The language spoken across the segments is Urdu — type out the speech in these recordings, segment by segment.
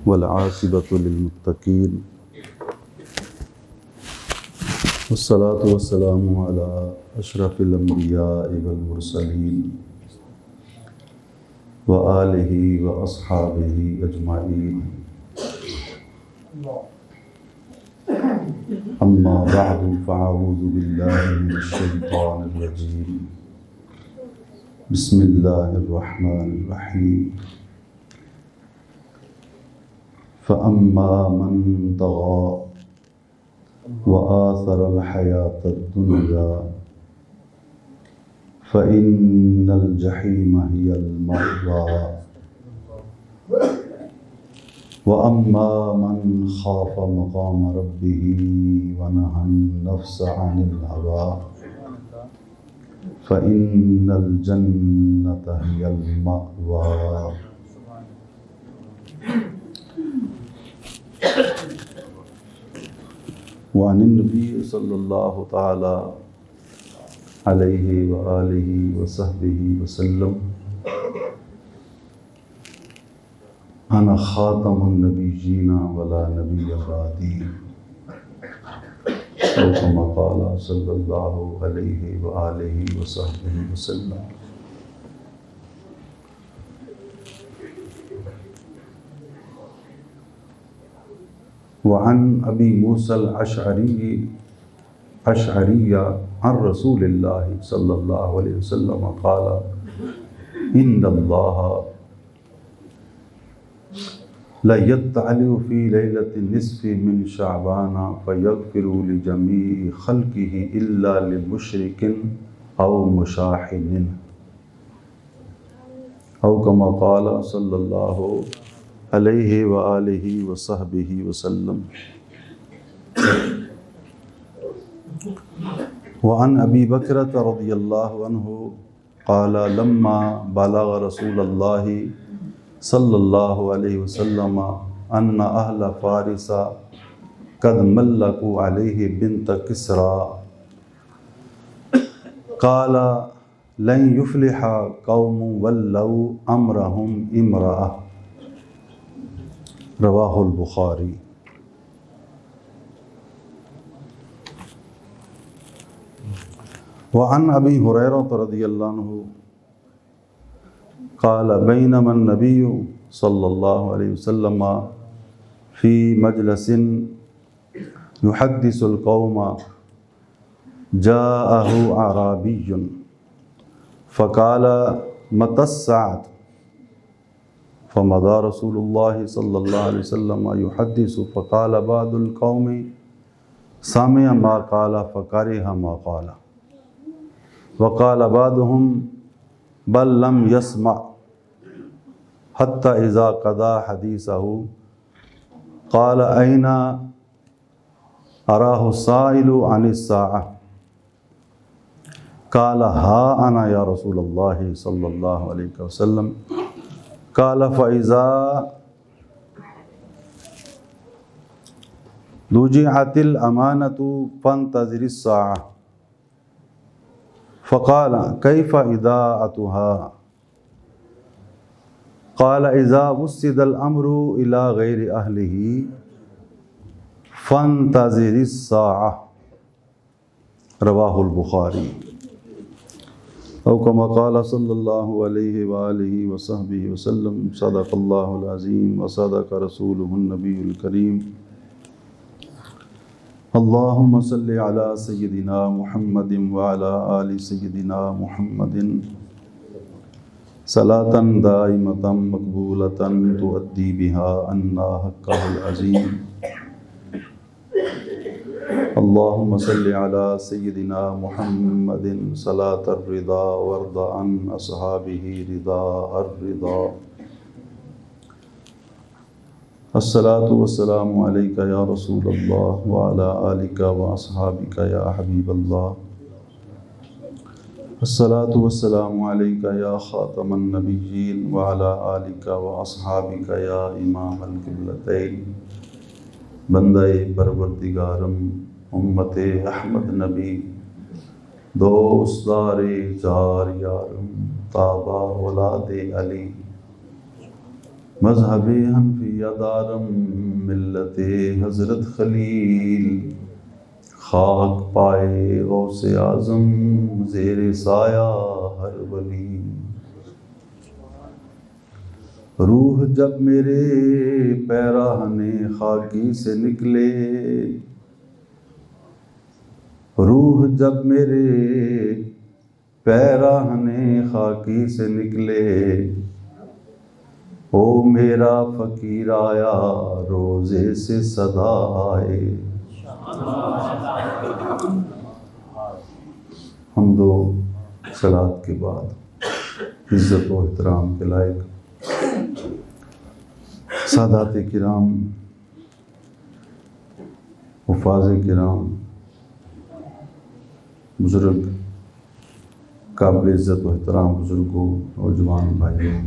والعاقبۃ للمتقین والصلاة والسلام علی اشرف الانبیاء والمرسلین وآلہ واصحابہ اجمعین اما بعد فاعوذ باللہ من الشیطان الرجیم بسم اللہ الرحمن الرحیم فأما من طغى وآثر الحياة الدنيا فإن الجحيم هي المأوى وأما من خاف مقام ربه ونهى النفس عن الهوى فإن الجنة هي المأوى. وعن النبی صلی اللہ تعالی علیہ وآلہ وصحبہ وسلم انا خاتم النبیین ولا نبی بعدی او کما قال صلی اللہ علیہ وآلہ وصحبہ وسلم. وعن ابی موسیٰ الاشعری عن رسول اللہ صلی اللہ علیہ وسلم قال ان اللہ لیطلع فی لیلۃ النصف من شعبان فیغفر لجمیع خلقہ الا لمشرک او مشاحن او کما قال صلی اللہ علیہ وآلہ وصحبہ وسلم. وعن ابی بکرۃ رضی اللہ عنہ قال لما بلغ رسول اللہ صلی اللہ علیہ وسلم ان اہل فارس قد ملکوا علیہ بنت کسریٰ قال لن یفلح قوم ولوا امرہم امرأۃ. رواہ البخاری. وعن ابی ہریرہ رضی اللہ عنہ قال بینما النبی صلی اللہ علیہ وسلم فی مجلس یحدث القوم جاءہ اعرابی فقال متی الساعۃ فمضى رسول اللہ صلی اللہ علیہ وسلم یحدث فقال بعض القوم سمع ما قال فکرہ ما قال وقال بعضهم بل لم يسمع حتى اذا قضى حدیثہ قال أين أراه السائل عن الساعة قال ها أنا يا رسول الله صلی اللہ علیہ وسلم قال فإذا ضُجِعَتِ الأمانة فانتظر الساعة فقال كيف إضاعتها قال إذا وسد الأمر إلى غير أهله فانتظر الساعة. رواہ البخاری. او کما قال صلی اللہ علیہ وآلہ وصحبہ وسلم صدق اللہ العظیم وصدق رسولہ النبی الکریم. اللہم صلی علی سیدنا محمد وعلی آل سیدنا محمد صلاۃ دائمۃ مقبولۃ تؤدی بہا عنا حقہ العظیم. اللہم صلی علی سیدنا محمد صلاۃ الرضا وارض عن اصحابہ رضا الرضا. الصلاۃ والسلام علیک یا رسول اللہ وعلی آلک واصحابک یا حبیب اللہ. الصلاۃ والسلام علیک یا خاتم النبیین وعلی آلک واصحابک یا امام القبلتین. بندہ پروردگارم امت احمد نبی دوستدار جار یارم تابا اولاد علی مذہب حنفیہ دارم ملت حضرت خلیل، خاک پائے غوث اعظم زیر سایہ ہر ولی۔ روح جب میرے پیراہن خاکی سے نکلے، روح جب میرے پیراہن خاکی سے نکلے، او میرا فقیر آیا روزے سے صدا آئے۔ حمد و صلوات کے بعد عزت و احترام کے لائق سادات کرام، حفاظ کرام، بزرگ، قابل عزت و احترام بزرگوں، نوجوان بھائیوں،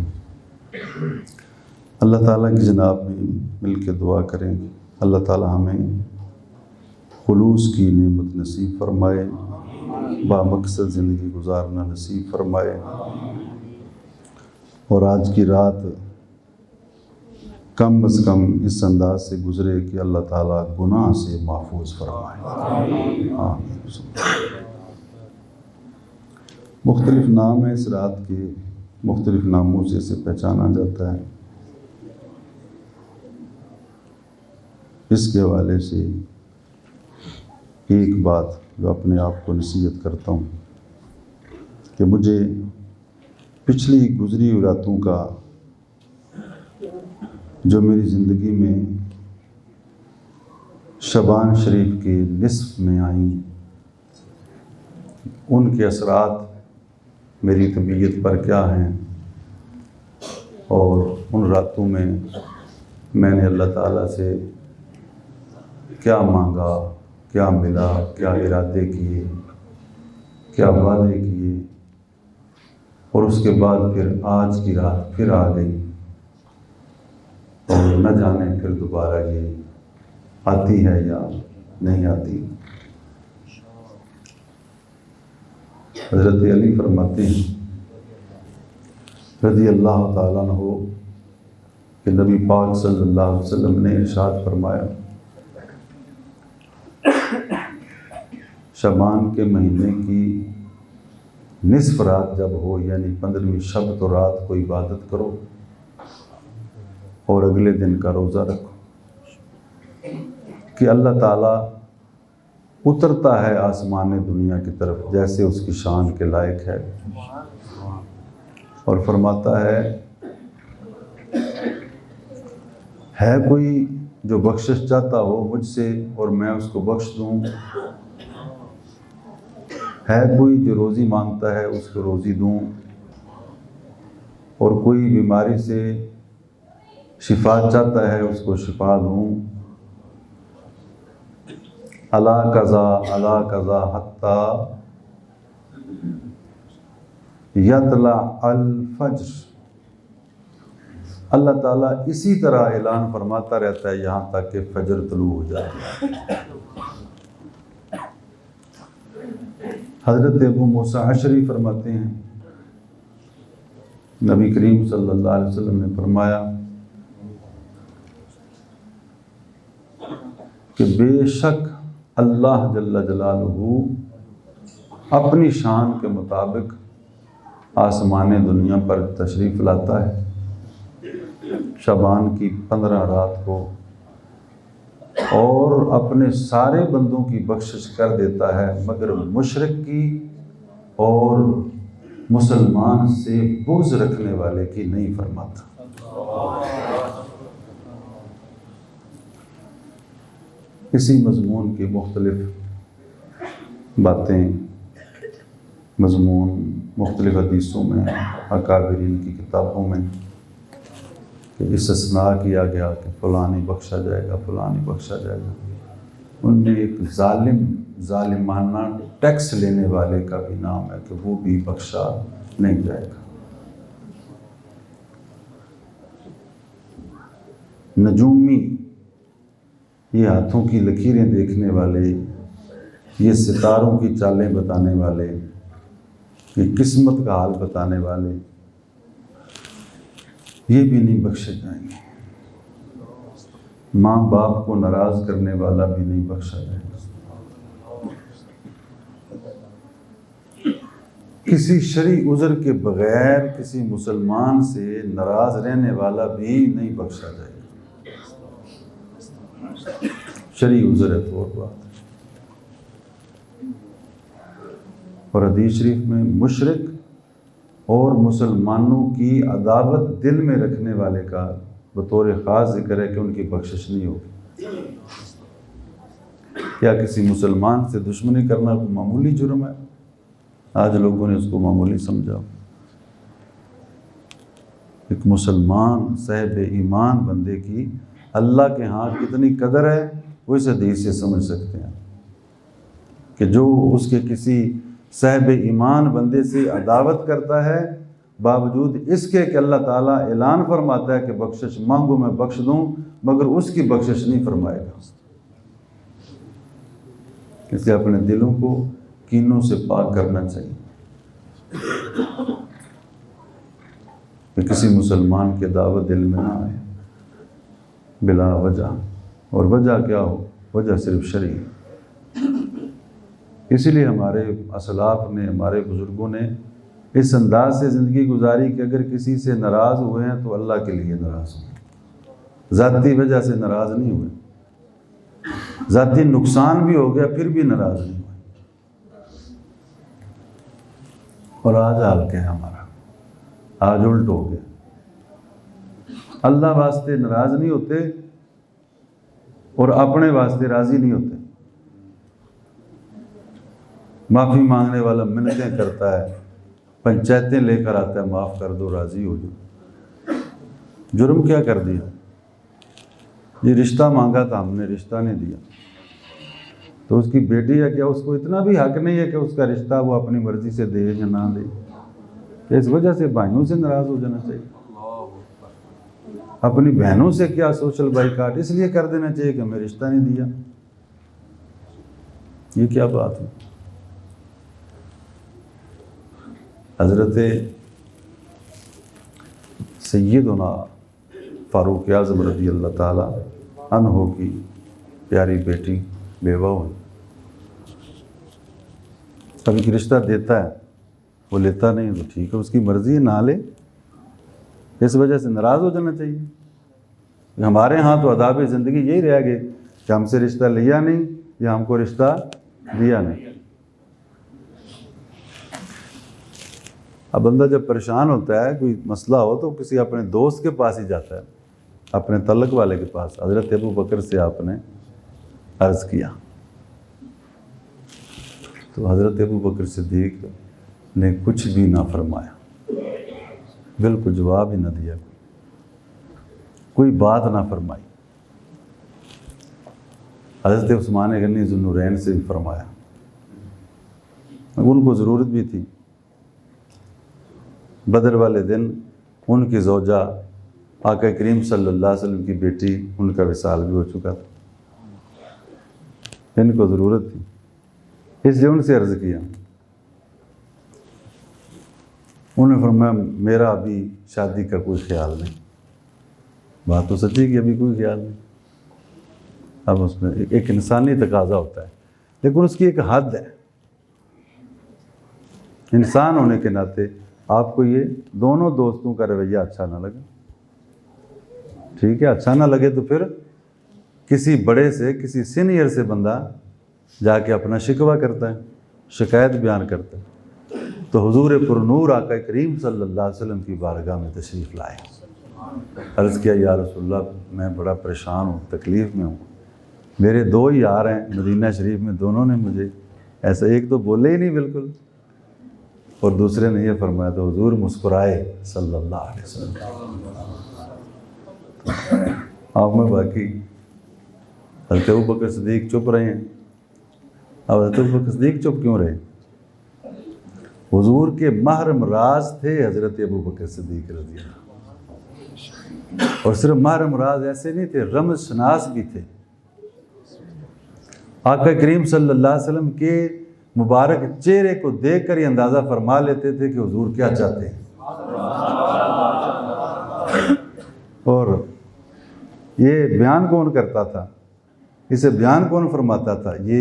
اللہ تعالیٰ کی جناب میں مل کے دعا کریں گے اللہ تعالیٰ ہمیں خلوص کی نعمت نصیب فرمائے، با مقصد زندگی گزارنا نصیب فرمائے، اور آج کی رات کم از کم اس انداز سے گزرے کہ اللہ تعالیٰ گناہ سے محفوظ فرمائے۔ آمین۔ مختلف نام ہیں اس رات کے، مختلف ناموں سے اسے پہچانا جاتا ہے۔ اس کے حوالے سے ایک بات جو اپنے آپ کو نصیحت کرتا ہوں کہ مجھے پچھلی گزری ہوئی راتوں کا جو میری زندگی میں شعبان شریف کے نصف میں آئیں، ان کے اثرات میری طبیعت پر کیا ہیں، اور ان راتوں میں میں نے اللہ تعالیٰ سے کیا مانگا، کیا ملا، کیا ارادے کیے، کیا وعدے کیے، اور اس کے بعد پھر آج کی رات پھر آ گئی، اور نہ جانے پھر دوبارہ یہ آتی ہے یا نہیں آتی۔ حضرت علی فرماتے ہیں رضی اللہ تعالیٰ عنہ کہ نبی پاک صلی اللہ علیہ وسلم نے ارشاد فرمایا، شعبان کے مہینے کی نصف رات جب ہو، یعنی 15ویں شب تو رات کو عبادت کرو اور اگلے دن کا روزہ رکھو، کہ اللہ تعالیٰ اترتا ہے آسمان دنیا کی طرف جیسے اس کی شان کے لائق ہے، اور فرماتا ہے کوئی جو بخشش چاہتا ہو مجھ سے اور میں اس کو بخش دوں، ہے کوئی جو روزی مانگتا ہے اس کو روزی دوں، اور کوئی بیماری سے شفا چاہتا ہے اس کو شفا دوں، الا قضا حتی یطلع الفجر۔ اللہ تعالیٰ اسی طرح اعلان فرماتا رہتا ہے یہاں تک کہ فجر طلوع ہو جائے۔ حضرت ابو موسیٰ اشعری فرماتے ہیں نبی کریم صلی اللہ علیہ وسلم نے فرمایا کہ بے شک اللہ جل جلالہ اپنی شان کے مطابق آسمان دنیا پر تشریف لاتا ہے شعبان کی 15 رات کو، اور اپنے سارے بندوں کی بخشش کر دیتا ہے مگر مشرک کی اور مسلمان سے بغض رکھنے والے کی نہیں فرماتا۔ اسی مضمون کی مختلف باتیں، مضمون مختلف حدیثوں میں، اکابرین کی کتابوں میں کہ استثناء کیا گیا کہ فلانی بخشا جائے گا، فلانی بخشا جائے گا، ان میں ایک ظالمانہ ٹیکس لینے والے کا بھی نام ہے کہ وہ بھی بخشا نہیں جائے گا۔ نجومی، یہ ہاتھوں کی لکیریں دیکھنے والے، یہ ستاروں کی چالیں بتانے والے، یہ قسمت کا حال بتانے والے، یہ بھی نہیں بخشے جائیں گے۔ ماں باپ کو ناراض کرنے والا بھی نہیں بخشا جائے گا۔ کسی شرعی عذر کے بغیر کسی مسلمان سے ناراض رہنے والا بھی نہیں بخشا جائے گا۔ شرعی عذر ہے تو اور بات ہے۔ اور حدیث شریف میں مشرک اور مسلمانوں کی عداوت دل میں رکھنے والے کا بطور خاص ذکر ہے کہ ان کی بخشش نہیں ہوگی۔ کیا کسی مسلمان سے دشمنی کرنا کوئی معمولی جرم ہے؟ آج لوگوں نے اس کو معمولی سمجھا۔ ایک مسلمان صاحب ایمان بندے کی اللہ کے ہاں کتنی قدر ہے وہ اس حدیث سے سمجھ سکتے ہیں کہ جو اس کے کسی صاحب ایمان بندے سے عداوت کرتا ہے، باوجود اس کے کہ اللہ تعالیٰ اعلان فرماتا ہے کہ بخشش مانگو میں بخش دوں، مگر اس کی بخشش نہیں فرمائے گا۔ اس لیے اپنے دلوں کو کینوں سے پاک کرنا چاہیے کہ کسی مسلمان کی دعوت دل میں نہ آئے بلا وجہ، اور وجہ کیا ہو؟ وجہ صرف شرعی۔ اسی لیے ہمارے اسلاف نے، ہمارے بزرگوں نے اس انداز سے زندگی گزاری کہ اگر کسی سے ناراض ہوئے ہیں تو اللہ کے لیے ناراض ہوئے، ذاتی وجہ سے ناراض نہیں ہوئے۔ ذاتی نقصان بھی ہو گیا پھر بھی ناراض نہیں ہوئے۔ اور آج حال کیا ہے ہمارا؟ آج الٹ ہو گیا۔ اللہ واسطے ناراض نہیں ہوتے اور اپنے واسطے راضی نہیں ہوتے۔ معافی مانگنے والا منتیں کرتا ہے، پنچایتیں لے کر آتا ہے، معاف کر دو، راضی ہو جاؤ۔ جرم کیا کر دیا؟ یہ رشتہ مانگا تھا ہم نے، رشتہ نہیں دیا، تو اس کی بیٹی ہے، کیا اس کو اتنا بھی حق نہیں ہے کہ اس کا رشتہ وہ اپنی مرضی سے دے یا نہ دے؟ اس وجہ سے بھائیوں سے ناراض ہو جانا چاہیے۔ اپنی بہنوں سے کیا سوشل بائیکاٹ اس لیے کر دینا چاہیے کہ ہمیں رشتہ نہیں دیا؟ یہ کیا بات ہے؟ حضرت سیدنا فاروق اعظم رضی اللہ تعالیٰ عنہ کی پیاری بیٹی بیوہ ہوئی۔ کبھی کہ رشتہ دیتا ہے، وہ لیتا نہیں تو ٹھیک ہے، اس کی مرضی ہے، نہ لے۔ اس وجہ سے ناراض ہو جانا چاہیے۔ ہمارے ہاں تو آداب زندگی یہی رہ گئے کہ ہم سے رشتہ لیا نہیں یا ہم کو رشتہ دیا نہیں۔ اب بندہ جب پریشان ہوتا ہے، کوئی مسئلہ ہو تو کسی اپنے دوست کے پاس ہی جاتا ہے، اپنے تعلق والے کے پاس۔ حضرت ابو بکر سے آپ نے عرض کیا تو حضرت ابو بکر صدیق نے کچھ بھی نہ فرمایا، بالکل جواب ہی نہ دیا، کوئی بات نہ فرمائی۔ حضرت عثمان غنی ذو النورین سے بھی فرمایا، ان کو ضرورت بھی تھی۔ بدر والے دن ان کی زوجہ آقا کریم صلی اللہ علیہ وسلم کی بیٹی، ان کا وصال بھی ہو چکا تھا، ان کو ضرورت تھی، اس لیے ان سے عرض کیا۔ انہوں نے فرمایا میرا ابھی شادی کا کوئی خیال نہیں۔ بات تو سچی کہ ابھی کوئی خیال نہیں۔ اب اس میں ایک انسانی تقاضا ہوتا ہے، لیکن اس کی ایک حد ہے۔ انسان ہونے کے ناطے آپ کو یہ دونوں دوستوں کا رویہ اچھا نہ لگے، ٹھیک ہے، اچھا نہ لگے تو پھر کسی بڑے سے، کسی سینئر سے بندہ جا کے اپنا شکوہ کرتا ہے، شکایت بیان کرتا ہے۔ تو حضور پر نور آقا کریم صلی اللہ علیہ وسلم کی بارگاہ میں تشریف لائے، عرض کیا یا رسول اللہ میں بڑا پریشان ہوں، تکلیف میں ہوں، میرے دو ہی یار ہیں مدینہ شریف میں، دونوں نے مجھے ایسا، ایک تو بولے ہی نہیں بالکل اور دوسرے نے یہ فرمایا، تو حضور مسکرائے صلی اللہ علیہ وسلم۔ آپ میں باقی حضرت ابوبکر صدیق چپ رہے ہیں۔ اب حضرت ابوبکر صدیق چپ کیوں رہے؟ حضور کے محرم راز تھے حضرت ابوبکر صدیق رضی اللہ، اور صرف محرم راز ایسے نہیں تھے، رمز شناس بھی تھے۔ آقا کریم صلی اللہ علیہ وسلم کے مبارک چہرے کو دیکھ کر یہ اندازہ فرما لیتے تھے کہ حضور کیا چاہتے ہیں۔ اور یہ بیان کون کرتا تھا، اسے بیان کون فرماتا تھا؟ یہ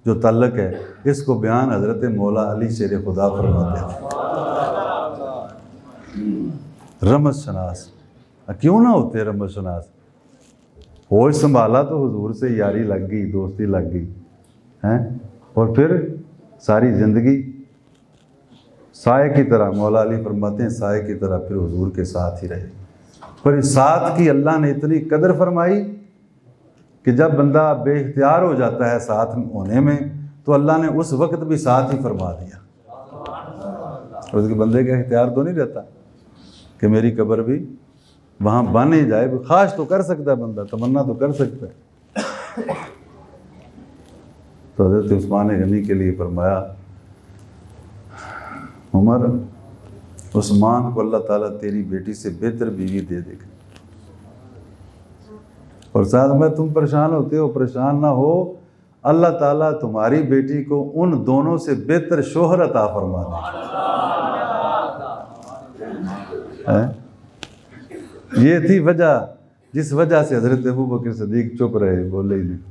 جو تعلق ہے اس کو بیان حضرت مولا علی شیر خدا فرماتے تھے، رمز شناس۔ کیوں نہ ہوتے رمز شناس؟ ہوش سنبھالا تو حضور سے یاری لگ گئی، دوستی لگ گئی ہیں، اور پھر ساری زندگی سائے کی طرح، مولا علی فرماتے ہیں سائے کی طرح پھر حضور کے ساتھ ہی رہے۔ پر اس ساتھ کی اللہ نے اتنی قدر فرمائی کہ جب بندہ بے اختیار ہو جاتا ہے ساتھ ہونے میں تو اللہ نے اس وقت بھی ساتھ ہی فرما دیا۔ اور اس کے بندے کا اختیار تو نہیں رہتا کہ میری قبر بھی وہاں بن ہی جائے، خواہش تو کر سکتا ہے بندہ، تمنا تو کر سکتا ہے۔ تو حضرت عثمان غنی کے لیے فرمایا عمر، عثمان کو اللہ تعالیٰ تیری بیٹی سے بہتر بیوی دے دے گا، اور ساتھ میں تم پریشان ہوتے ہو، پریشان نہ ہو، اللہ تعالیٰ تمہاری بیٹی کو ان دونوں سے بہتر شوہر عطا فرما دے۔ یہ تھی وجہ جس وجہ سے حضرت ابوبکر صدیق چپ رہے، بولے ہی نہیں۔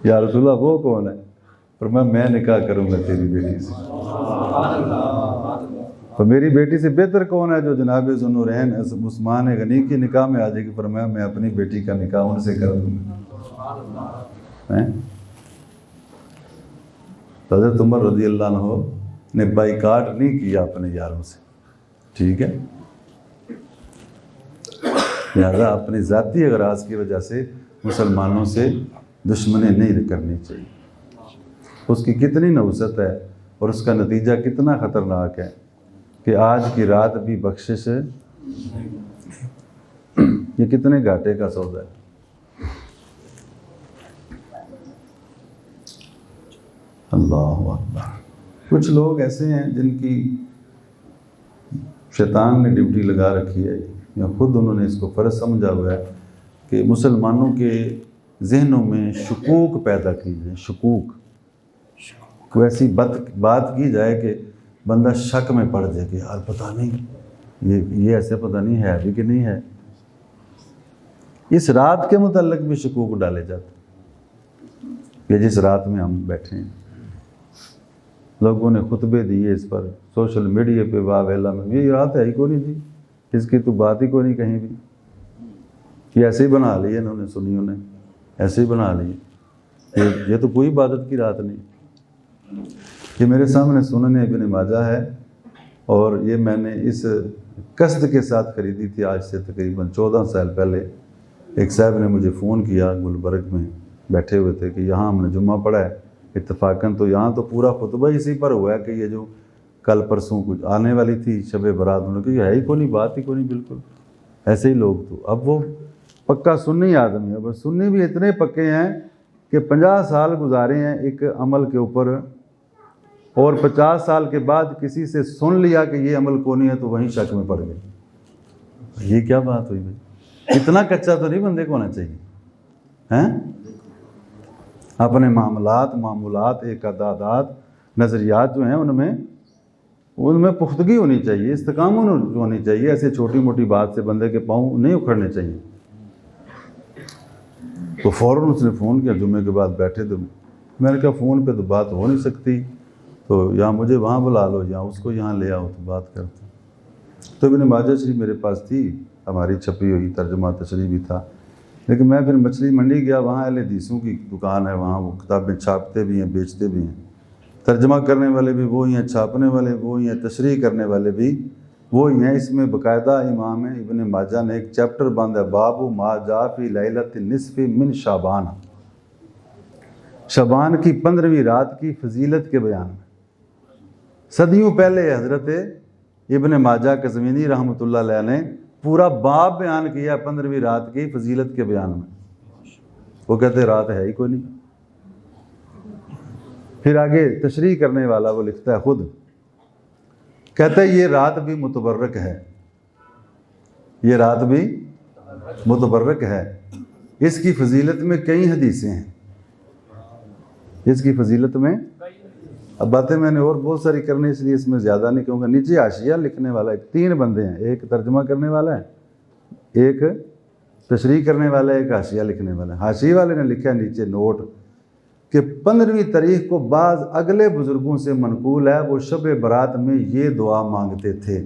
یا رسول اللہ وہ کون ہے؟ فرمایا میں نکاح کروں گا تیری بیٹی سے۔ تو میری بیٹی سے بہتر کون ہے جو جناب ذوالنورین عثمان غنی کی نکاح میں آ جائے گی؟ فرمایا میں اپنی بیٹی کا نکاح ان سے کر دوں گا۔ حضرت عمر رضی اللہ عنہ نے بائیکاٹ نہیں کیا اپنے یاروں سے، ٹھیک ہے، لہذا اپنی ذاتی اغراض کی وجہ سے مسلمانوں سے دشمنی نہیں کرنی چاہیے۔ اس کی کتنی نحوست ہے اور اس کا نتیجہ کتنا خطرناک ہے کہ آج کی رات بھی بخشش ہے، یہ کتنے گھاٹے کا سودا ہے۔ اللہ اکبر۔ کچھ لوگ ایسے ہیں جن کی شیطان نے ڈیوٹی لگا رکھی ہے یا خود انہوں نے اس کو فرض سمجھا ہوا ہے کہ مسلمانوں کے ذہنوں میں شکوک پیدا کی جائے، شکوک، کوئی ایسی بات کی جائے کہ بندہ شک میں پڑ جائے کہ یار پتہ نہیں یہ ایسے پتہ نہیں ہے ابھی کہ نہیں ہے۔ اس رات کے متعلق بھی شکوک ڈالے جاتے کہ جس رات میں ہم بیٹھے ہیں، لوگوں نے خطبے دیے اس پر، سوشل میڈیا پہ واہ ویلا میں، یہ رات ہے ہی کوئی نہیں تھی، اس کی تو بات ہی کوئی نہیں کہیں بھی، یہ ایسے ہی بنا لی ہے انہوں نے، سنیوں نے ایسے ہی بنا لی ہے، یہ تو کوئی عبادت کی رات نہیں۔ یہ میرے سامنے سنن ابن ماجہ ہے، اور یہ میں نے اس قصد کے ساتھ خریدی تھی آج سے تقریباً 14 سال پہلے۔ ایک صاحب نے مجھے فون کیا، گلبرگ میں بیٹھے ہوئے تھے کہ یہاں ہم نے جمعہ پڑھا ہے اتفاقاً، تو یہاں تو پورا خطبہ اسی پر ہوا ہے کہ یہ جو کل پرسوں کچھ آنے والی تھی شب برات، انہوں نے کہا یہ ہے ہی کوئی نہیں، بات ہی کوئی نہیں، بالکل ایسے ہی لوگ۔ تو اب وہ پکا سنی آدمی ہے، اب سنی بھی اتنے پکے ہیں کہ 50 سال گزارے ہیں ایک عمل کے اوپر، اور 50 سال کے بعد کسی سے سن لیا کہ یہ عمل کو نہیں ہے تو وہیں شک میں پڑ گئے۔ یہ کیا بات ہوئی بھائی؟ اتنا کچا تو نہیں بندے کو ہونا چاہیے ہیں؟ اپنے معمولات اعتقادات نظریات جو ہیں ان میں پختگی ہونی چاہیے، استقامت ہونی چاہیے، ایسے چھوٹی موٹی بات سے بندے کے پاؤں نہیں اکھڑنے چاہیے۔ تو فوراً اس نے فون کیا، جمعے کے بعد بیٹھے تو میں نے کہا فون پہ تو بات ہو نہیں سکتی، تو یا مجھے وہاں بلا لو یا اس کو یہاں لے آؤ تو بات کرتے۔ تو ابن ماجہ شریف میرے پاس تھی، ہماری چھپی ہوئی، ترجمہ تشریح بھی تھا، لیکن میں پھر مچھلی منڈی گیا، وہاں اہل حدیثوں کی دکان ہے، وہاں وہ کتابیں چھاپتے بھی ہیں، بیچتے بھی ہیں، ترجمہ کرنے والے بھی وہی ہیں، چھاپنے والے وہی ہیں، تشریح کرنے والے بھی وہی ہیں۔ اس میں باقاعدہ امام ابن ماجہ نے ایک چیپٹر باندھا، باب ما جاء فی لیلۃ النصف من شعبان، شعبان کی 15ویں رات کی فضیلت کے بیان میں۔ صدیوں پہلے حضرت ابن ماجہ قزوینی رحمۃ اللہ علیہ نے پورا باب بیان کیا 15ویں رات کی فضیلت کے بیان میں۔ وہ کہتے رات ہے ہی کوئی نہیں۔ پھر آگے تشریح کرنے والا وہ لکھتا ہے خود، کہتا ہے یہ رات بھی متبرک ہے، یہ رات بھی متبرک ہے، اس کی فضیلت میں کئی حدیثیں ہیں، اس کی فضیلت میں۔ اب باتیں میں نے اور بہت ساری کرنی، اس لیے اس میں زیادہ نہیں کہوں گا۔ نیچے حاشیہ لکھنے والا 3 بندے ہیں، ایک ترجمہ کرنے والا ہے ایک تشریح کرنے والا ہے، ایک حاشیہ لکھنے والا ہے۔ حاشیے والے نے لکھا نیچے نوٹ کہ 15ویں تاریخ کو بعض اگلے بزرگوں سے منقول ہے وہ شب برات میں یہ دعا مانگتے تھے۔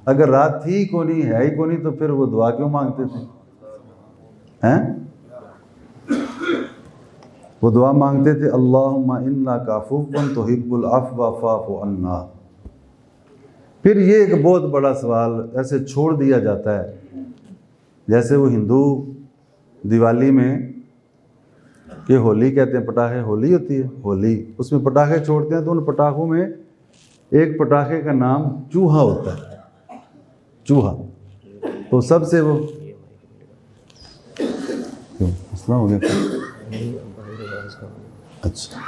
اگر رات تھی کو نہیں ہے ہی کو نہیں تو پھر وہ دعا کیوں مانگتے تھے؟ ہیں وہ دعا مانگتے تھے اللہم انک عفو تحب العفو فاعف عنا۔ پھر یہ ایک بہت بڑا سوال ایسے چھوڑ دیا جاتا ہے، جیسے وہ ہندو دیوالی میں کہ ہولی کہتے ہیں، پٹاخے ہولی ہوتی ہے، ہولی اس میں پٹاخے چھوڑتے ہیں تو ان پٹاخوں میں ایک پٹاخے کا نام چوہا ہوتا ہے، چوہا۔ تو سب سے وہ کیوں مسئلہ ہو گیا؟ اچھا،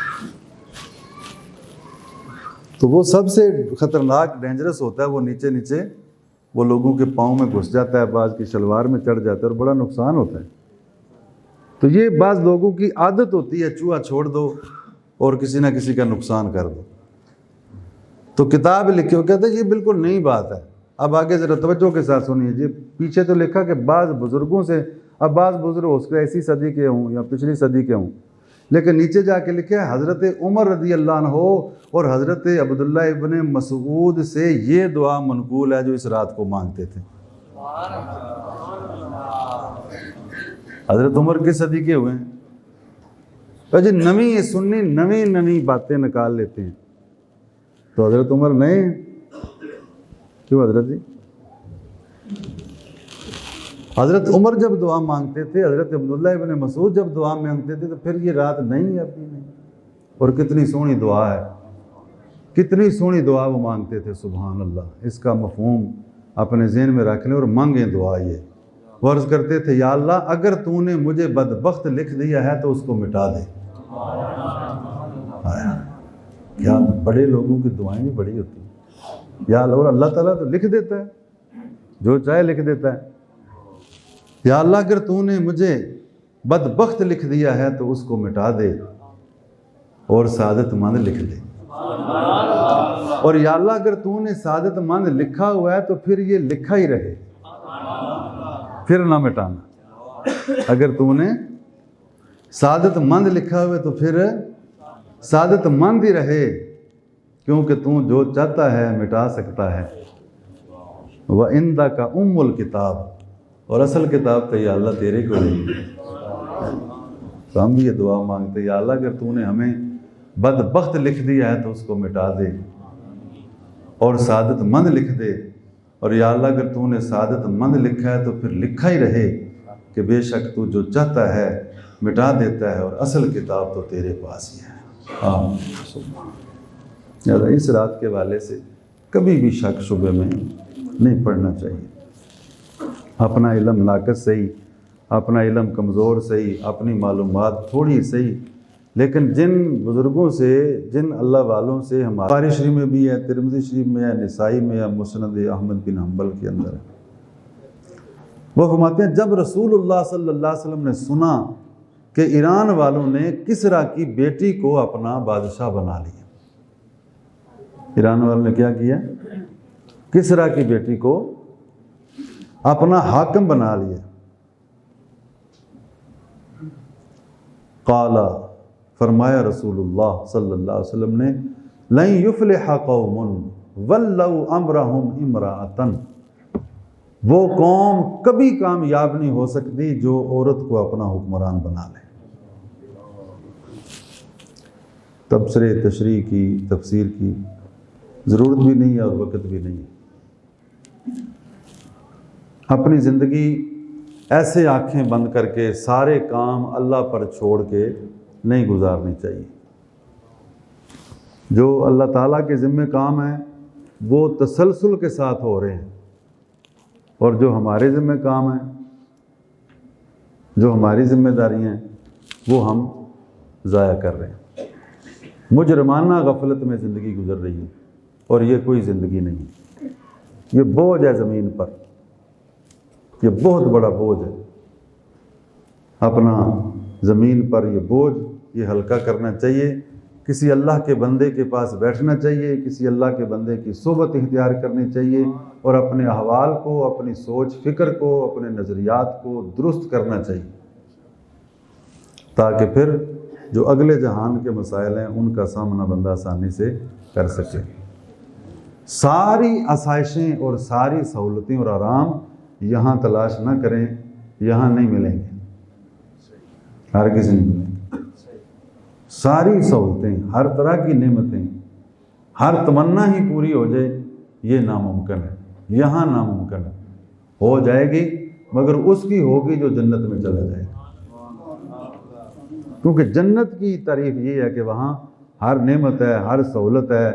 تو وہ سب سے خطرناک ڈینجرس ہوتا ہے، وہ نیچے نیچے وہ لوگوں کے پاؤں میں گھس جاتا ہے، بعض کی شلوار میں چڑھ جاتا ہے اور بڑا نقصان ہوتا ہے۔ تو یہ بعض لوگوں کی عادت ہوتی ہے چوہا چھوڑ دو اور کسی نہ کسی کا نقصان کر دو۔ تو کتاب لکھی وہ کہتے ہیں یہ بالکل نئی بات ہے۔ اب آگے ذرا توجہ کے ساتھ سنیے جی، پیچھے تو لکھا کہ بعض بزرگوں سے، اب بعض بزرگ ہو سکتے ایسی صدی کے ہوں یا پچھلی صدی کے ہوں، لیکن نیچے جا کے لکھا ہے حضرت عمر رضی اللہ عنہ اور حضرت عبداللہ ابن مسعود سے یہ دعا منقول ہے جو اس رات کو مانگتے تھے۔ حضرت عمر کی صدی کے ہوئے ہیں جی، نویں سنی نویں باتیں نکال لیتے ہیں، تو حضرت عمر نئے ہیں کیوں حضرت جی؟ حضرت عمر جب دعا مانگتے تھے، حضرت عبداللہ ابن مسعود جب دعا مانگتے تھے، تو پھر یہ رات نہیں ہے اپنی نہیں۔ اور کتنی سونی دعا ہے، کتنی سونی دعا وہ مانگتے تھے، سبحان اللہ۔ اس کا مفہوم اپنے ذہن میں رکھ لیں اور مانگیں دعا یہ۔ وہ عرض کرتے تھے یا اللہ اگر تو نے مجھے بدبخت لکھ دیا ہے تو اس کو مٹا دے۔ کیا بڑے لوگوں کی دعائیں بھی بڑی ہوتی ہیں یا اللہ، اور اللہ تعالیٰ تو لکھ دیتا ہے، جو چاہے لکھ دیتا ہے۔ یا اللہ اگر تو نے مجھے بدبخت لکھ دیا ہے تو اس کو مٹا دے اور سعادت مند لکھ دے۔ اور یا اللہ اگر تو نے سعادت مند لکھا ہوا ہے تو پھر یہ لکھا ہی رہے، پھر نہ مٹانا۔ اگر تو نے سعادت مند لکھا ہوا ہے تو پھر سعادت مند ہی رہے، کیونکہ تو جو چاہتا ہے مٹا سکتا ہے۔ وَعِنْدَكَ أُمُّ الْكِتَابِ، اور اصل کتاب تو یا اللہ تیرے کو نہیں ہے۔ تو ہم بھی یہ دعا مانگتے یا اللہ اگر تو نے ہمیں بدبخت لکھ دیا ہے تو اس کو مٹا دے اور سعادت مند لکھ دے، اور یا اللہ اگر تو نے سعادت مند لکھا ہے تو پھر لکھا ہی رہے کہ بے شک تو جو چاہتا ہے مٹا دیتا ہے اور اصل کتاب تو تیرے پاس ہی ہے۔ لہٰذا اس رات کے حوالے سے کبھی بھی شک شبے میں نہیں پڑھنا چاہیے۔ اپنا علم ناقص صحیح، اپنا علم کمزور صحیح، اپنی معلومات تھوڑی صحیح، لیکن جن بزرگوں سے، جن اللہ والوں سے ہمارے بخاری شریف میں بھی ہے، ترمذی شریف میں ہے، نسائی میں ہے، مسند احمد بن حنبل کے اندر ہے، وہ فرماتے ہیں جب رسول اللہ صلی اللہ علیہ وسلم نے سنا کہ ایران والوں نے کسریٰ کی بیٹی کو اپنا بادشاہ بنا لیا۔ ایران والوں نے کیا کیا؟ کسریٰ کی بیٹی کو اپنا حاکم بنا لیا۔ قال، فرمایا رسول اللہ صلی اللہ علیہ وسلم نے لن یفلح قوم ولوا امرہم امرأۃ، وہ قوم کبھی کامیاب نہیں ہو سکتی جو عورت کو اپنا حکمران بنا لے۔ تبصرے تشریح کی، تفسیر کی ضرورت بھی نہیں ہے اور وقت بھی نہیں ہے۔ اپنی زندگی ایسے آنکھیں بند کر کے سارے کام اللہ پر چھوڑ کے نہیں گزارنی چاہیے۔ جو اللہ تعالیٰ کے ذمہ کام ہیں وہ تسلسل کے ساتھ ہو رہے ہیں، اور جو ہمارے ذمہ کام ہیں، جو ہماری ذمہ داری ہیں، وہ ہم ضائع کر رہے ہیں۔ مجرمانہ غفلت میں زندگی گزر رہی ہے، اور یہ کوئی زندگی نہیں ہے، یہ بوجھ ہے زمین پر، یہ بہت بڑا بوجھ ہے۔ اپنا زمین پر یہ بوجھ یہ ہلکا کرنا چاہیے کسی اللہ کے بندے کے پاس بیٹھنا چاہیے، کسی اللہ کے بندے کی صحبت اختیار کرنی چاہیے، اور اپنے احوال کو، اپنی سوچ فکر کو، اپنے نظریات کو درست کرنا چاہیے، تاکہ پھر جو اگلے جہان کے مسائل ہیں ان کا سامنا بندہ آسانی سے کر سکے۔ ساری آسائشیں اور ساری سہولتیں اور آرام یہاں تلاش نہ کریں، یہاں نہیں ملیں گے، ہر کسی نہیں ملیں گے۔ ساری سہولتیں، ہر طرح کی نعمتیں، ہر تمنا ہی پوری ہو جائے، یہ ناممکن ہے، یہاں ناممکن ہے۔ ہو جائے گی مگر اس کی ہوگی جو جنت میں چلا جائے گا، کیونکہ جنت کی تعریف یہ ہے کہ وہاں ہر نعمت ہے، ہر سہولت ہے،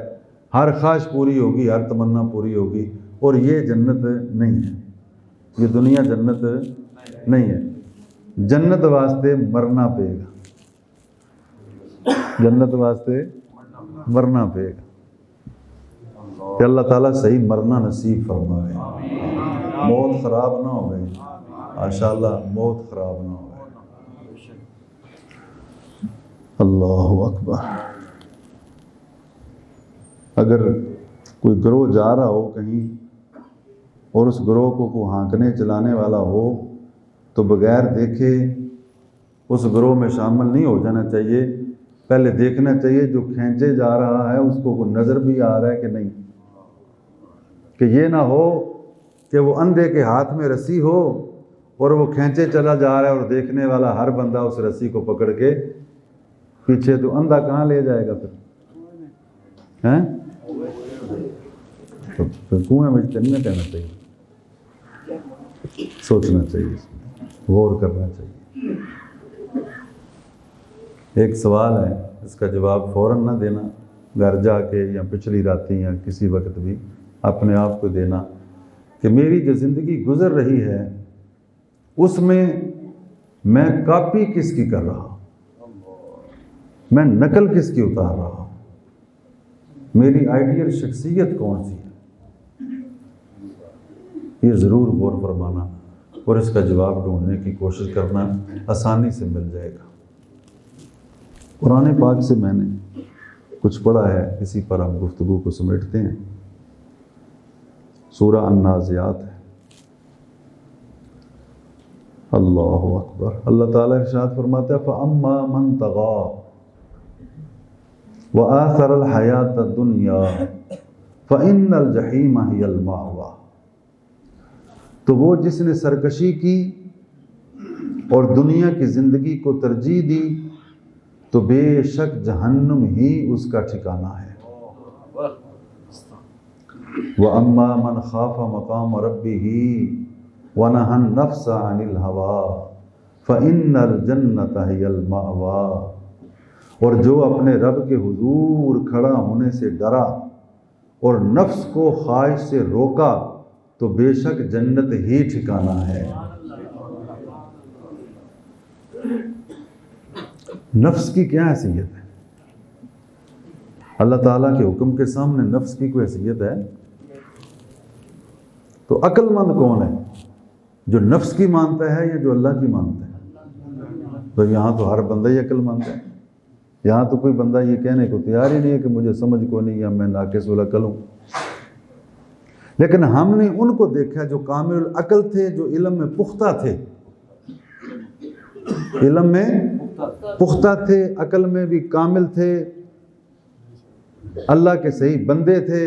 ہر خواہش پوری ہوگی، ہر تمنا پوری ہوگی، اور یہ جنت نہیں ہے، یہ دنیا جنت نہیں ہے۔ جنت واسطے مرنا پے گا، جنت واسطے مرنا پے گا، کہ اللہ تعالیٰ صحیح مرنا نصیب فرمائے، موت خراب نہ ہوئے، ماشاءاللہ موت خراب نہ ہوئے۔ اللہ اکبر۔ اگر کوئی گروہ جا رہا ہو کہیں اور اس گروہ کو کوئی ہانکنے چلانے والا ہو تو بغیر دیکھے اس گروہ میں شامل نہیں ہو جانا چاہیے، پہلے دیکھنا چاہیے جو کھینچے جا رہا ہے اس کو کوئی نظر بھی آ رہا ہے کہ نہیں، کہ یہ نہ ہو کہ وہ اندھے کے ہاتھ میں رسی ہو اور وہ کھینچے چلا جا رہا ہے اور دیکھنے والا ہر بندہ اس رسی کو پکڑ کے پیچھے، تو اندھا کہاں لے جائے گا پھر، ہیں؟ تو کنویں میں نہیں کہنا چاہیے، سوچنا چاہیے، غور کرنا چاہیے۔ ایک سوال ہے، اس کا جواب فوراً نہ دینا، گھر جا کے یا پچھلی راتی یا کسی وقت بھی اپنے آپ کو دینا کہ میری جو زندگی گزر رہی ہے اس میں میں کاپی کس کی کر رہا ہوں، میں نقل کس کی اتار رہا ہوں، میری آئیڈیل شخصیت کون سی ہے، یہ ضرور غور فرمانا اور اس کا جواب ڈھونڈنے کی کوشش کرنا، آسانی سے مل جائے گا۔ قرآن پاک سے میں نے کچھ پڑھا ہے، اسی پر ہم گفتگو کو سمیٹتے ہیں۔ سورہ النازعات ہے۔ اللہ اکبر۔ اللہ تعالیٰ ارشاد فرماتا ہے فَأَمَّا مَنْ طَغَىٰ وَآثَرَ الْحَيَاةَ الدُّنْيَا فَإِنَّ الْجَحِيمَ هِيَ الْمَأْوَىٰ۔ تو وہ جس نے سرکشی کی اور دنیا کی زندگی کو ترجیح دی تو بے شک جہنم ہی اس کا ٹھکانہ ہے۔ وَأَمَّا مَنْ خَافَ مَقَامَ رَبِّهِ وَنَهَى النَّفْسَ عَنِ الْهَوَىٰ فَإِنَّ الْجَنَّةَ هِيَ الْمَأْوَىٰ۔ اور جو اپنے رب کے حضور کھڑا ہونے سے ڈرا اور نفس کو خواہش سے روکا تو بے شک جنت ہی ٹھکانہ ہے۔ نفس کی کیا حیثیت ہے؟ اللہ تعالیٰ کے حکم کے سامنے نفس کی کوئی حیثیت ہے؟ تو عقل مند کون ہے؟ جو نفس کی مانتا ہے یا جو اللہ کی مانتا ہے؟ تو یہاں تو ہر بندہ ہی عقل مند ہے، یہاں تو کوئی بندہ یہ کہنے کو تیار ہی نہیں ہے کہ مجھے سمجھ کو نہیں یا میں ناقص العقل ہوں۔ لیکن ہم نے ان کو دیکھا جو کامل العقل تھے، جو علم میں پختہ تھے، علم میں پختہ تھے، عقل میں بھی کامل تھے، اللہ کے صحیح بندے تھے۔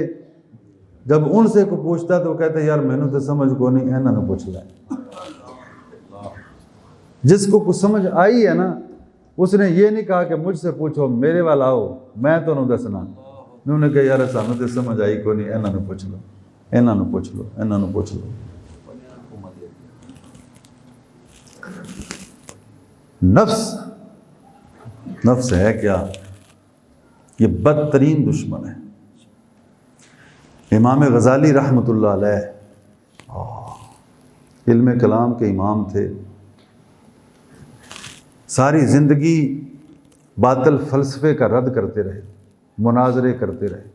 جب ان سے کوئی پوچھتا تو وہ کہتے یار میں نے تو سمجھ کو نہیں، اینا نہ پوچھ لیں۔ جس کو کچھ سمجھ آئی ہے نا، اس نے یہ نہیں کہا کہ مجھ سے پوچھو، میرے والا آؤ میں تو نہ دسنا، انہوں نے کہا یار سانو تو سمجھ آئی کو نہیں، اینا نہ پوچھ لو، اینا نہ پوچھ لو، اینا نہ پوچھ لو۔ نفس ہے کیا؟ یہ بدترین دشمن ہے۔ امام غزالی رحمۃ اللہ علیہ علم کلام کے امام تھے، ساری زندگی باطل فلسفے کا رد کرتے رہے، مناظرے کرتے رہے،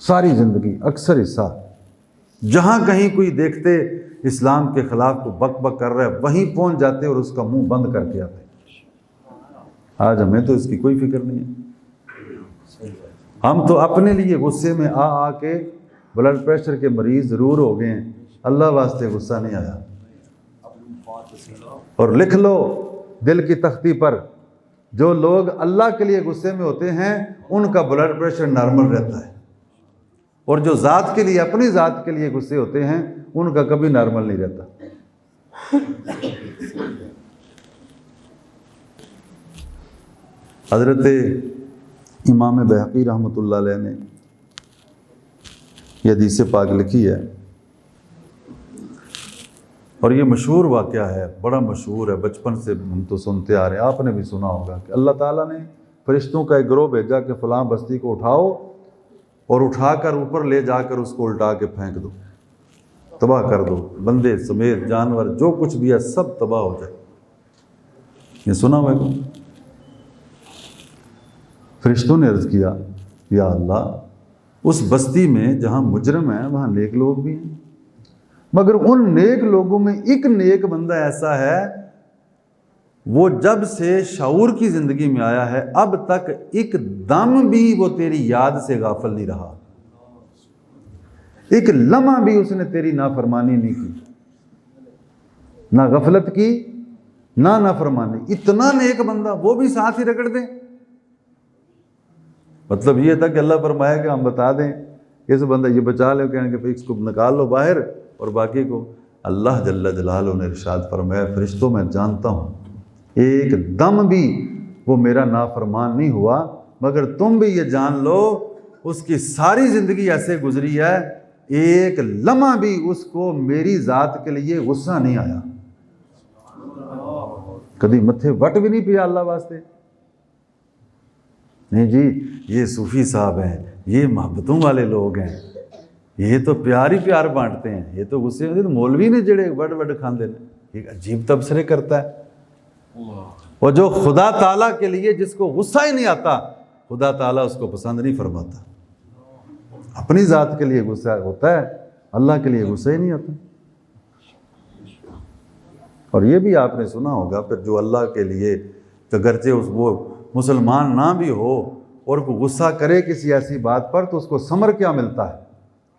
ساری زندگی اکثر حصہ جہاں کہیں کوئی دیکھتے اسلام کے خلاف کو بک بک کر رہا ہے وہیں پہنچ جاتے اور اس کا منہ بند کر کے آتے۔ آج ہمیں تو اس کی کوئی فکر نہیں ہے، ہم تو اپنے لیے غصے میں آ کے بلڈ پریشر کے مریض ضرور ہو گئے ہیں، اللہ واسطے غصہ نہیں آیا۔ اور لکھ لو دل کی تختی پر، جو لوگ اللہ کے لیے غصے میں ہوتے ہیں ان کا بلڈ پریشر نارمل رہتا ہے، اور جو ذات کے لیے، اپنی ذات کے لیے غصے ہوتے ہیں ان کا کبھی نارمل نہیں رہتا۔ حضرت امام بہقی رحمۃ اللہ علیہ نے یہ حدیث پاک لکھی ہے، اور یہ مشہور واقعہ ہے، بڑا مشہور ہے، بچپن سے ہم تو سنتے آ رہے ہیں، آپ نے بھی سنا ہوگا کہ اللہ تعالیٰ نے فرشتوں کا ایک گروہ بھیجا کہ فلاں بستی کو اٹھاؤ اور اٹھا کر اوپر لے جا کر اس کو الٹا کے پھینک دو، تباہ کر دو، بندے سمیت جانور جو کچھ بھی ہے سب تباہ ہو جائے۔ یہ سنا ہوئے کو؟ فرشتوں نے عرض کیا یا اللہ، اس بستی میں جہاں مجرم ہیں وہاں نیک لوگ بھی ہیں، مگر ان نیک لوگوں میں ایک نیک بندہ ایسا ہے وہ جب سے شعور کی زندگی میں آیا ہے اب تک ایک دم بھی وہ تیری یاد سے غافل نہیں رہا، ایک لمحہ بھی اس نے تیری نافرمانی نہیں کی، نہ غفلت کی نہ نافرمانی۔ اتنا نیک بندہ، وہ بھی ساتھ ہی رگڑ دیں۔ مطلب یہ تھا کہ اللہ فرمایا کہ ہم بتا دیں اس بندہ یہ بچا لے، کہنے کہ اس کو نکال لو باہر اور باقی کو۔ اللہ جل جلالہ نے ارشاد فرمایا فرشتوں میں جانتا ہوں ایک دم بھی وہ میرا نافرمان نہیں ہوا، مگر تم بھی یہ جان لو اس کی ساری زندگی ایسے گزری ہے ایک لمحہ بھی اس کو میری ذات کے لیے غصہ نہیں آیا، کبھی متھے وٹ بھی نہیں پیا اللہ واسطے۔ نہیں جی یہ صوفی صاحب ہیں، یہ محبتوں والے لوگ ہیں، یہ تو پیار ہی پیار بانٹتے ہیں، یہ تو غصے میں مولوی نے جڑے وڈ وڈ کھاندے نے، ایک عجیب تبصرے کرتا ہے۔ اور جو خدا تعالیٰ کے لیے جس کو غصہ ہی نہیں آتا خدا تعالیٰ اس کو پسند نہیں فرماتا۔ اپنی ذات کے لیے غصہ ہوتا ہے، اللہ کے لیے غصہ ہی نہیں آتا۔ اور یہ بھی آپ نے سنا ہوگا پھر جو اللہ کے لیے اگرچہ وہ مسلمان نہ بھی ہو اور کو غصہ کرے کسی ایسی بات پر تو اس کو ثمر کیا ملتا ہے۔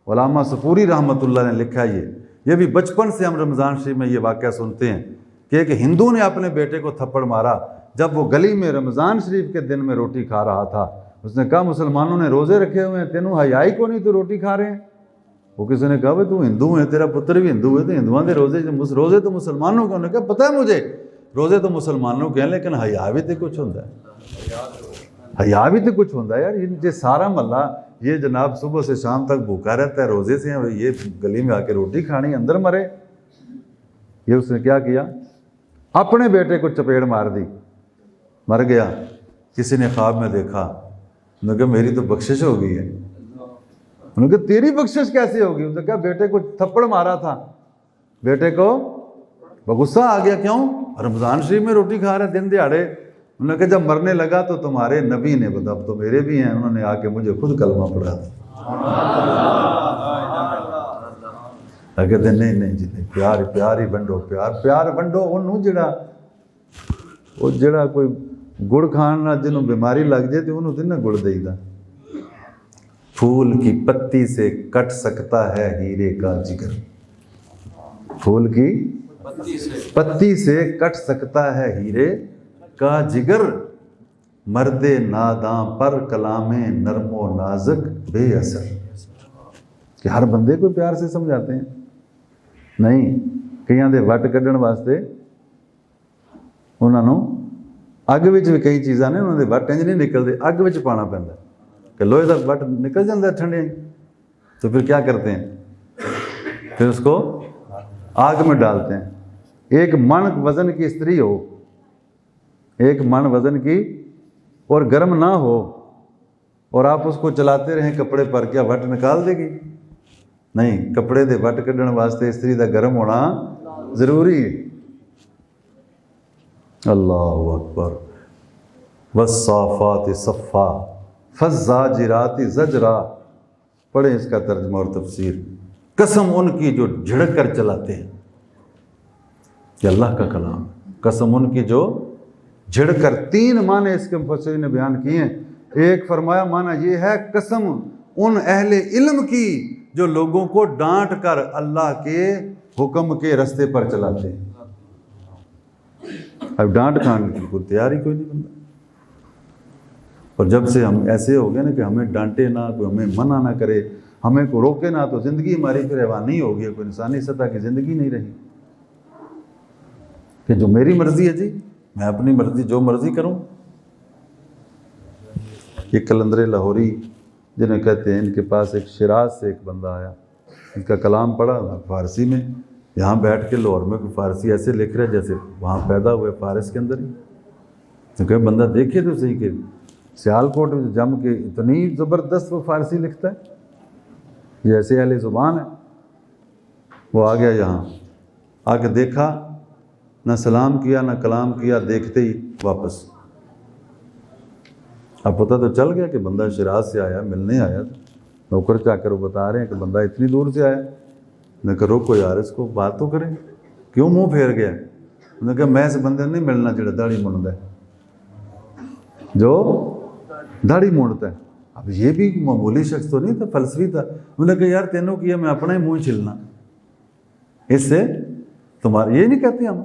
علامہ صفوری رحمۃ اللہ نے لکھا یہ بھی بچپن سے ہم رمضان شریف میں یہ واقعہ سنتے ہیں کہ ایک ہندو نے اپنے بیٹے کو تھپڑ مارا جب وہ گلی میں رمضان شریف کے دن میں روٹی کھا رہا تھا۔ اس نے کہا مسلمانوں نے روزے رکھے ہوئے ہیں، تینوں حیائی کو نہیں تو روٹی کھا رہے ہیں۔ وہ کسی نے کہا بھائی تو ہندو ہے، تیرا پتر بھی ہندو ہے، تو ہندوؤں کے روزے تو مسلمانوں کے، انہوں نے کہا پتہ ہے مجھے روزے تو مسلمانوں کے ہیں لیکن حیا بھی تو کچھ ہوتا ہے، حیا بھی تو کچھ ہوتا ہے یار۔ یہ سارا محلہ یہ جناب صبح سے شام تک بھوکا رہتا ہے روزے سے، یہ گلی میں آ کے روٹی کھانی اندر مرے۔ یہ اس نے کیا کیا، اپنے بیٹے کو چپیڑ مار دی، مر گیا۔ کسی نے خواب میں دیکھا، انہوں نے کہا میری تو بخشش ہو گئی ہے۔ انہوں نے کہا تیری بخشش کیسے ہوگی؟ انہوں نے کہا بیٹے کو تھپڑ مارا تھا، بیٹے کو غصہ آ گیا، کیوں؟ رمضان شریف میں روٹی کھا رہے دن دیہاڑے۔ انہوں نے کہا جب مرنے لگا تو تمہارے نبی نے بتا، اب تو میرے بھی ہیں، انہوں نے آ کے مجھے خود کلمہ پڑھا تھا۔ کہتے نہیں نہیں جی نہیں، پیار ہی بنڈو، پیار بنڈو انہوں جڑا کوئی گڑ کھانا جنہوں بیماری لگ جائے تو انہوں نہ گڑ دے دا۔ پھول کی پتی سے کٹ سکتا ہے ہیرے کا جگر، پھول کی پتی سے کٹ سکتا ہے ہیرے کا جگر، مرد ناداں پر کلام نرم و نازک بے اثر۔ کہ ہر بندے کو پیار سے سمجھاتے ہیں نہیں، کئیاں دے وٹ کڈن واسطے انہوں نے اگ وچ بھی کئی چیزاں نے انہوں نے وٹ انج نہیں نکلتے، اگ وچ پانا پیندا کہ لوہے دا وٹ نکل جاتا ہے ٹھنڈے، تو پھر کیا کرتے ہیں، پھر اس کو آگ میں ڈالتے ہیں۔ ایک من وزن کی استری ہو، ایک من وزن کی اور گرم نہ ہو اور آپ اس کو چلاتے رہیں کپڑے پر، کیا وٹ نکال دے گی؟ نہیں، کپڑے دے وٹ کڈن واسطے استری دا گرم ہونا ضروری ہے۔ اللہ اکبر۔ والصافات صفا فالزاجرات زجرا، پڑھیں اس کا ترجمہ اور تفسیر۔ قسم ان کی جو جھڑک کر چلاتے ہیں، یہ اللہ کا کلام، قسم ان کی جو جھڑ کر، تین معنی اس کے مفسرین نے بیان کیے ہیں ایک فرمایا معنی یہ ہے قسم ان اہل علم کی جو لوگوں کو ڈانٹ کر اللہ کے حکم کے رستے پر چلاتے ہیں. اب ڈانٹ کھانے کی کوئی تیاری کوئی نہیں بنتا. اور جب سے ہم ایسے ہو گئے نا کہ ہمیں ڈانٹے نہ، کوئی ہمیں منع نہ کرے، ہمیں کو روکے نہ، تو زندگی ہماری پھر حیوانی ہو گئی، کوئی انسانی سطح کی زندگی نہیں رہی کہ جو میری مرضی ہے جی میں اپنی مرضی جو مرضی کروں. یہ قلندر لاہوری جنہیں کہتے ہیں، ان کے پاس ایک شیراز سے ایک بندہ آیا، ان کا کلام پڑھا فارسی میں. یہاں بیٹھ کے لاہور میں کوئی فارسی ایسے لکھ رہے جیسے وہاں پیدا ہوئے فارس کے اندر ہی. کیونکہ بندہ دیکھے تو صحیح کہ سیالکوٹ میں جم کے اتنی زبردست وہ فارسی لکھتا ہے، یہ ایسے اہل زبان ہے. وہ آ گیا یہاں، آ کے دیکھا، نہ سلام کیا نہ کلام کیا، دیکھتے ہی واپس. اب پتہ تو چل گیا کہ بندہ شیراز سے آیا، ملنے آیا تھا. نوکر چا کر وہ بتا رہے ہیں کہ بندہ اتنی دور سے آیا. میں نے کہا روکو یار، اس کو بات تو کریں، کیوں منہ پھیر گیا؟ انہوں نے کہا میں اس بندے نہیں ملنا جڑا داڑھی مونڈتا ہے، جو داڑھی مونڈتا ہے. اب یہ بھی معمولی شخص تو نہیں تھا، فلسفی تھا. انہوں نے کہا یار تینوں کیا میں اپنا ہی منہ چھلنا، اس سے تمہارے یہ نہیں کہتے ہم،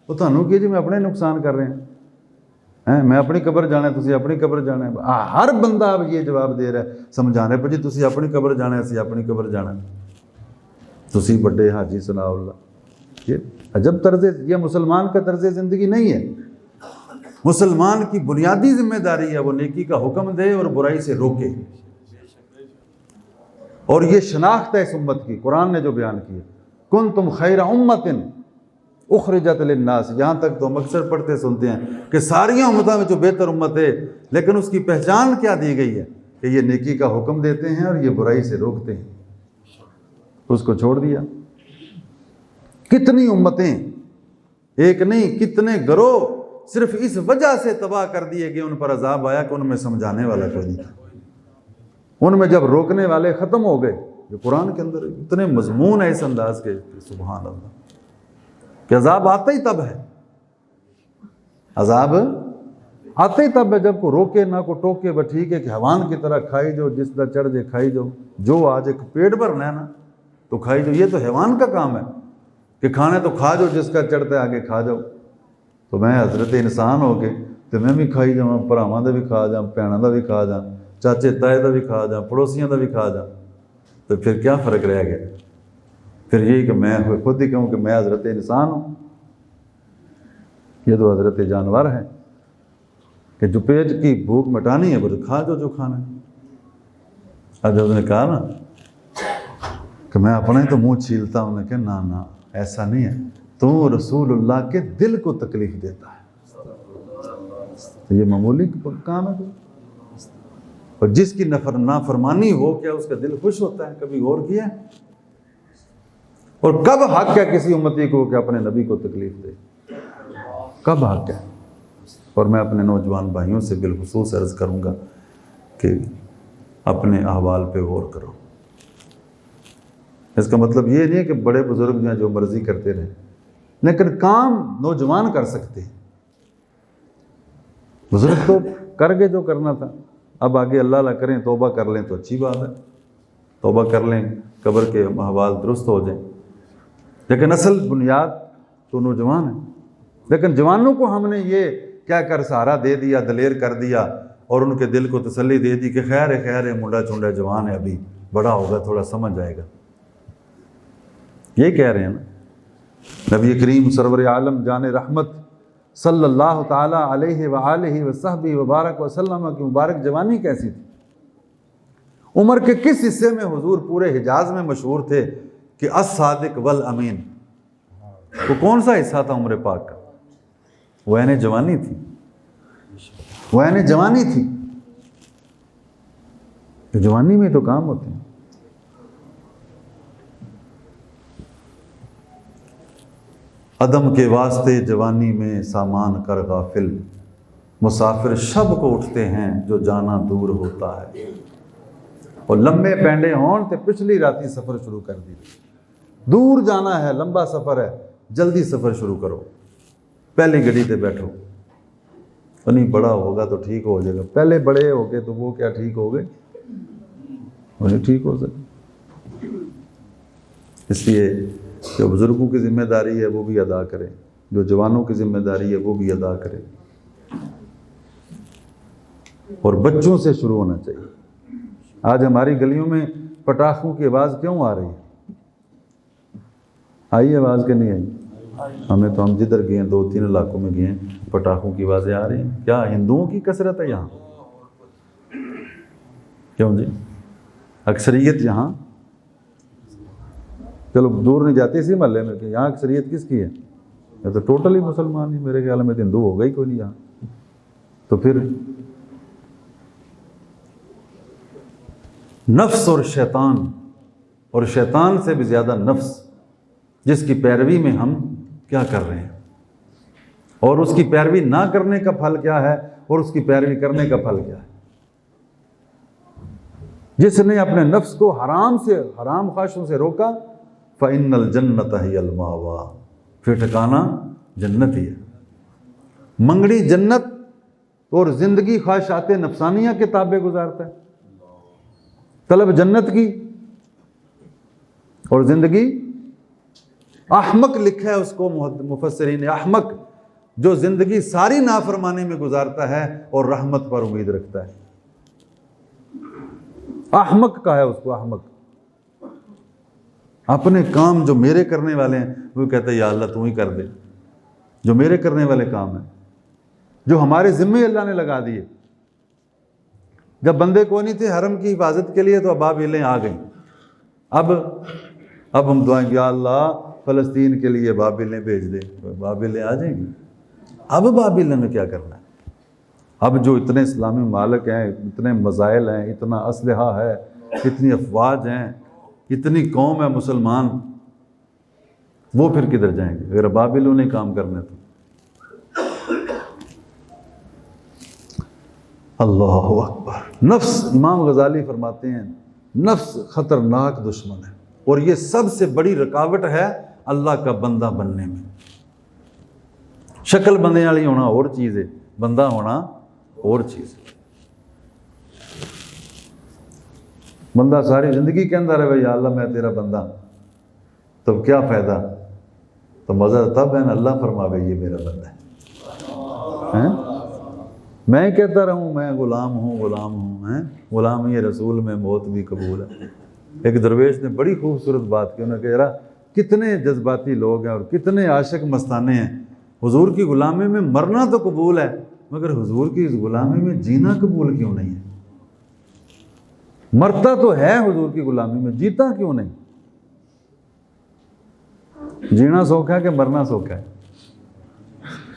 وہ تھانوں کی جی میں اپنے نقصان کر رہے ہیں، میں اپنی قبر جانا ہے تسی اپنی قبر جانا ہے. ہر بندہ اب یہ جواب دے رہا ہے سمجھانے پہ، جی تسی اپنی قبر جانا ہے اسی اپنی قبر جانا ہے، تسی بڑے حاجی ثناء اللہ. یہ عجب طرز، یہ مسلمان کا طرز زندگی نہیں ہے. مسلمان کی بنیادی ذمہ داری ہے وہ نیکی کا حکم دے اور برائی سے روکے. اور یہ شناخت ہے اس امت کی، قرآن نے جو بیان کی ہے، کنتم خیر امت اخرجت للناس. یہاں تک تو ہم اکثر پڑھتے سنتے ہیں کہ ساری امتوں میں جو بہتر امت ہے، لیکن اس کی پہچان کیا دی گئی ہے کہ یہ نیکی کا حکم دیتے ہیں اور یہ برائی سے روکتے ہیں. اس کو چھوڑ دیا. کتنی امتیں، ایک نہیں کتنے گروہ صرف اس وجہ سے تباہ کر دیے کہ ان پر عذاب آیا کہ ان میں سمجھانے والا کوئی نہیں تھا. ان میں جب روکنے والے ختم ہو گئے، جو قرآن کے اندر اتنے مضمون ہے اس انداز کے، سبحان اللہ، کہ عذاب آتا ہی تب ہے، عذاب آتا ہی تب ہے جب کو روکے نہ کو ٹوکے. بس ٹھیک ہے کہ حیوان کی طرح کھائی جو، جس طرح چڑھ جائے کھائی جو، جو آج ایک پیٹ بھرنا ہے نا تو کھائی جو. یہ تو حیوان کا کام ہے کہ کھانے تو کھا جو، جس کا چڑھتا ہے آگے کھا جاؤ. تو میں حضرت انسان ہو کے تو میں بھی کھائی جاؤں، بھراواں دا بھی کھا جاؤں، بھیناں دا بھی کھا جاؤں، چاچے تائے دا بھی کھا جاؤں، پڑوسیاں دا بھی کھا جاؤں. تو پھر کیا فرق رہ گیا؟ پھر یہی کہ میں خود ہی کہوں کہ میں حضرت انسان ہوں. یہ تو حضرت جانور ہے کہ جو پیٹ کی بھوک مٹانی ہے وہ کھا جو کھانا ہے. اب جب نے کہا نا کہ میں اپنے تو منہ چھیلتا ہوں، نے کہ نہ ایسا نہیں ہے، تو رسول اللہ کے دل کو تکلیف دیتا ہے. تو یہ معمولی کام ہے. اور جس کی نافرمانی ہو کیا اس کا دل خوش ہوتا ہے؟ کبھی غور کیا ہے؟ اور کب حق ہے کسی امتی کو کہ اپنے نبی کو تکلیف دے؟ کب حق ہے؟ اور میں اپنے نوجوان بھائیوں سے بالخصوص عرض کروں گا کہ اپنے احوال پہ غور کرو. اس کا مطلب یہ نہیں ہے کہ بڑے بزرگ جو ہیں جو مرضی کرتے رہیں، لیکن کام نوجوان کر سکتے ہیں. بزرگ تو کر گئے جو کرنا تھا، اب آگے اللہ اللہ کریں، توبہ کر لیں تو اچھی بات ہے، توبہ کر لیں، قبر کے احوال درست ہو جائیں. لیکن اصل بنیاد تو نوجوان ہے. لیکن جوانوں کو ہم نے یہ کیا کر سہارا دے دیا، دلیر کر دیا، اور ان کے دل کو تسلی دے دی کہ خیر ہے منڈا چونڈا جوان ہے، ابھی بڑا ہوگا تھوڑا سمجھ جائے گا. یہ کہہ رہے ہیں نا نبی کریم سرور عالم جان رحمت صلی اللہ تعالیٰ علیہ وآلہ وصحبہ وبارک وسلم کی مبارک جوانی کیسی تھی؟ عمر کے کس حصے میں حضور پورے حجاز میں مشہور تھے کہ الصادق والامین؟ وہ کون سا حصہ تھا عمر پاک کا؟ وہ عین جوانی تھی، وہ عین جوانی تھی. جوانی میں تو کام ہوتے ہیں. عدم کے واسطے جوانی میں سامان کر غافل، مسافر شب کو اٹھتے ہیں جو جانا دور ہوتا ہے. اور لمبے پینڈے ہون تے پچھلی راتی سفر شروع کر دی. دور جانا ہے، لمبا سفر ہے، جلدی سفر شروع کرو، پہلی گڈی تے بیٹھو. نہیں بڑا ہوگا تو ٹھیک ہو جائے گا. پہلے بڑے ہو گئے تو وہ کیا ٹھیک ہو گئے؟ وہ نہیں ٹھیک ہو سکے. اس لیے جو بزرگوں کی ذمہ داری ہے وہ بھی ادا کریں، جو جوانوں کی ذمہ داری ہے وہ بھی ادا کریں، اور بچوں سے شروع ہونا چاہیے. آج ہماری گلیوں میں پٹاخوں کی آواز کیوں آ رہی ہے؟ آئی آواز کہ نہیں آئی؟ ہمیں تو ہم جدھر گئے ہیں 2-3 علاقوں میں گئے ہیں پٹاخوں کی آوازیں آ رہی ہیں. کیا ہندوؤں کی کثرت ہے یہاں؟ کیوں جی؟ اکثریت یہاں، چلو دور نہیں جاتی اسی محلے میں کہ یہاں اکثریت کس کی ہے؟ یہ تو ٹوٹلی مسلمان ہی، میرے خیال میں تو ہندو ہو گئی کوئی نہیں یہاں. تو پھر نفس اور شیطان سے بھی زیادہ نفس، جس کی پیروی میں ہم کیا کر رہے ہیں، اور اس کی پیروی نہ کرنے کا پھل کیا ہے، اور اس کی پیروی کرنے کا پھل کیا ہے. جس نے اپنے نفس کو حرام خواہشوں سے روکا، فَإِنَّ الْجَنَّةَ هِيَ الْمَأْوَىٰ، پھر ٹھکانہ جنت ہی ہے. منگڑی جنت اور زندگی خواہشات نفسانیہ کے تابع گزارتا ہے. طلب جنت کی اور زندگی احمق لکھا ہے اس کو مفسرین نے، احمق جو زندگی ساری نافرمانی میں گزارتا ہے اور رحمت پر امید رکھتا ہے. احمق کا ہے اس کو احمق. اپنے کام جو میرے کرنے والے ہیں وہ کہتے ہیں یا اللہ تو ہی کر دے. جو میرے کرنے والے کام ہیں، جو ہمارے ذمے اللہ نے لگا دیے. جب بندے کو نہیں تھے حرم کی حفاظت کے لیے تو ابابیلیں آ گئیں. اب ہم دعائیں یا اللہ فلسطین کے لیے بابلیں بھیج دے. بابلیں آ جائیں گی. اب بابلوں نے کیا کرنا ہے؟ اب جو اتنے اسلامی ممالک ہیں، اتنے مزائل ہیں، اتنا اسلحہ ہے، اتنی افواج ہیں، اتنی قوم ہے مسلمان، وہ پھر کدھر جائیں گے اگر بابلوں نے کام کرنے تو؟ اللہ اکبر. نفس، امام غزالی فرماتے ہیں نفس خطرناک دشمن ہے، اور یہ سب سے بڑی رکاوٹ ہے اللہ کا بندہ بننے میں. شکل بندے والی ہونا اور چیز ہے، بندہ ہونا اور چیز ہے. بندہ ساری زندگی کے اندر ہے بھائی یا اللہ میں تیرا بندہ، تو کیا فائدہ؟ تو مزہ تب ہے نا اللہ فرماوے یہ میرا بندہ ہے. میں کہتا رہوں میں غلام ہوں غلامی رسول میں موت بھی قبول ہے. ایک درویش نے بڑی خوبصورت بات کی، انہوں نے کہا یار کتنے جذباتی لوگ ہیں اور کتنے عاشق مستانے ہیں، حضور کی غلامی میں مرنا تو قبول ہے مگر حضور کی اس غلامی میں جینا قبول کیوں نہیں ہے؟ مرتا تو ہے حضور کی غلامی میں، جیتا کیوں نہیں؟ جینا سوکھا ہے کہ مرنا سوکھا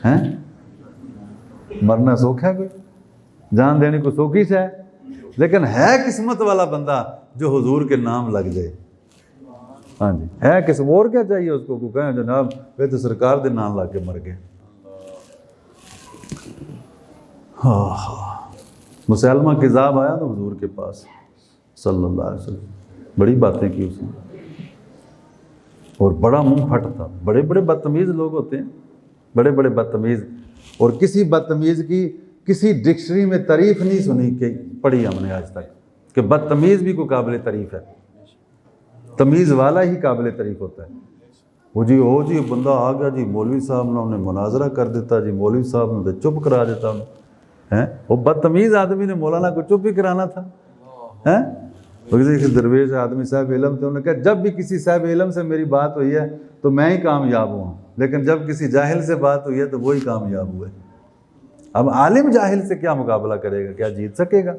ہے؟ مرنا سوکھا ہے، کوئی جان دینے کو سوکھی سے ہے، لیکن ہے قسمت والا بندہ جو حضور کے نام لگ جائے. ہاں جی ہے قسم، اور کیا چاہیے اس کو کہیں جناب وہ تو سرکار دے نام لا کے مر گئے. مسلمہ کذاب آیا تو حضور کے پاس صلی اللہ علیہ وسلم، بڑی باتیں کی اس نے اور بڑا منہ پھٹ تھا. بڑے بڑے بدتمیز لوگ ہوتے ہیں، بڑے بڑے بدتمیز، اور کسی بدتمیز کی کسی ڈکشنری میں تعریف نہیں سنی کہ پڑھی ہم نے آج تک کہ بدتمیز بھی کوئی قابل تعریف ہے. تمیز والا ہی قابل تعریف ہوتا ہے. وہ جی بندہ آ گیا جی مولوی صاحب نے انہیں مناظرہ کر دیتا، جی مولوی صاحب نے تو چپ کرا دیتا انہیں. وہ بدتمیز آدمی نے مولانا کو چپ ہی کرانا تھا. درویش آدمی صاحب علم تھے، انہوں نے کہا جب بھی کسی صاحب علم سے میری بات ہوئی ہے تو میں ہی کامیاب ہوا ہوں، لیکن جب کسی جاہل سے بات ہوئی ہے تو وہی کامیاب ہوئے. اب عالم جاہل سے کیا مقابلہ کرے گا، کیا جیت سکے گا؟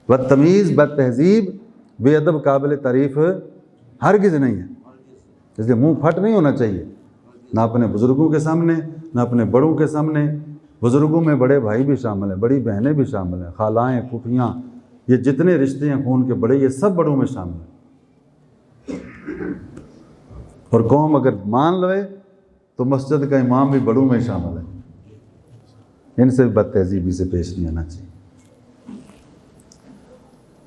بدتمیز، بد تہذیب، بے ادب قابل تعریف ہرگز نہیں ہے. اس لیے منہ پھٹ نہیں ہونا چاہیے، نہ اپنے بزرگوں کے سامنے نہ اپنے بڑوں کے سامنے. بزرگوں میں بڑے بھائی بھی شامل ہیں، بڑی بہنیں بھی شامل ہیں، خالائیں، پھوپھیاں، یہ جتنے رشتے ہیں خون کے بڑے، یہ سب بڑوں میں شامل ہیں. اور قوم اگر مان لے تو مسجد کا امام بھی بڑوں میں شامل ہے. ان سے بد تہذیبی سے پیش نہیں آنا چاہیے.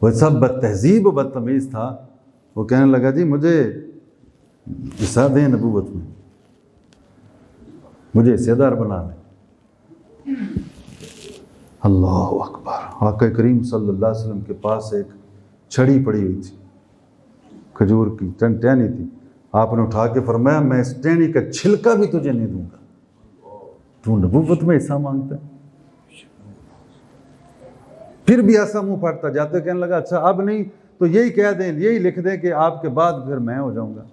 وہ سب بد تہذیب و بدتمیز تھا. وہ کہنے لگا جی مجھے حصہ دیں نبوت میں، مجھے حصے دار بنا لیں. اللہ اکبر۔ آقا کریم صلی اللہ علیہ وسلم کے پاس ایک چھڑی پڑی ہوئی تھی، کھجور کی ٹہنی تھی۔ آپ نے اٹھا کے فرمایا میں اس ٹہنی کا چھلکا بھی تجھے نہیں دوں گا، تو نبوت میں حصہ مانگتا ہے۔ پھر بھی ایسا منہ پھاٹتا جاتے، کہنے لگا اچھا اب نہیں تو یہی کہہ دیں، یہی لکھ دیں کہ آپ کے بعد پھر میں ہو جاؤں گا۔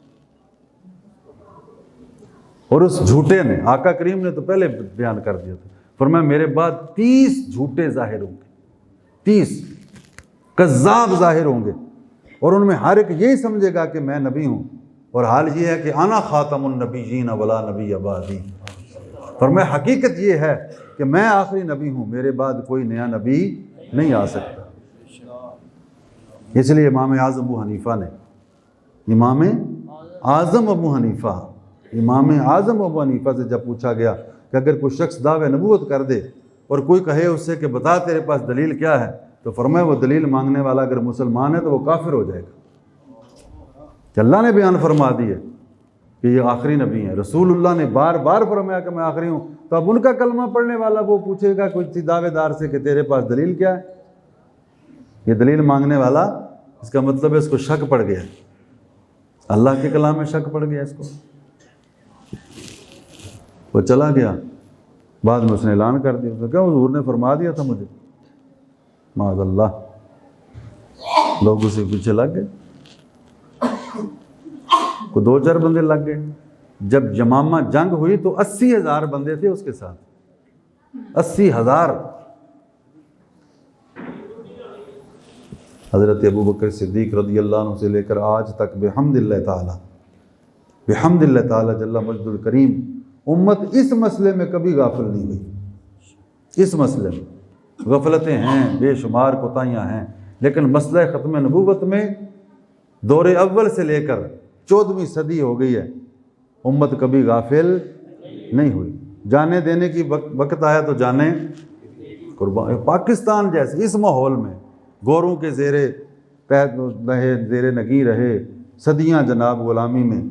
اور اس جھوٹے نے، آقا کریم نے تو پہلے بیان کر دیا تھا، فرمایا میرے بعد 30 جھوٹے ظاہر ہوں گے، 30 کذاب ظاہر ہوں گے، اور ان میں ہر ایک یہی سمجھے گا کہ میں نبی ہوں، اور حال یہ ہے کہ انا خاتم النبیین ولا نبی بعدی۔ فرمایا حقیقت یہ ہے کہ میں آخری نبی ہوں، میرے بعد کوئی نیا نبی نہیں آ سکتا۔ اس لیے امام اعظم ابو حنیفہ نے، امام اعظم ابو حنیفہ سے جب پوچھا گیا کہ اگر کوئی شخص دعوے نبوت کر دے اور کوئی کہے اس سے کہ بتا تیرے پاس دلیل کیا ہے، تو فرمایا وہ دلیل مانگنے والا اگر مسلمان ہے تو وہ کافر ہو جائے گا، کہ اللہ نے بیان فرما دی ہے کہ یہ آخری نبی ہیں، رسول اللہ نے بار بار فرمایا کہ میں آخری ہوں، تو اب ان کا کلمہ پڑھنے والا وہ پوچھے گا کوئی دعوے دار سے کہ تیرے پاس دلیل کیا ہے؟ یہ دلیل مانگنے والا، اس کا مطلب ہے اس کو شک پڑ گیا، اللہ کے کلام میں شک پڑ گیا اس کو۔ وہ چلا گیا، بعد میں اس نے اعلان کر دیا، کہ حضور نے فرما دیا تھا مجھے، معاذ اللہ، لوگ اسے پیچھے لگ گئے، کو 2-4 بندے لگ گئے۔ جب یمامہ جنگ ہوئی تو 80,000 بندے تھے اس کے ساتھ، 80,000۔ حضرت ابوبکر صدیق رضی اللہ عنہ سے لے کر آج تک بحمد اللہ تعالی جل مجد الکریم امت اس مسئلے میں کبھی غافل نہیں ہوئی۔ اس مسئلے میں غفلتیں ہیں، بے شمار کوتاہیاں ہیں، لیکن مسئلہ ختم نبوت میں دور اول سے لے کر 14ویں صدی ہو گئی ہے، امت کبھی غافل نہیں ہوئی۔ جانے دینے کی وقت آیا تو جانے قربان۔ پاکستان جیسے اس ماحول میں گوروں کے زیر نگی رہے صدیاں جناب غلامی میں،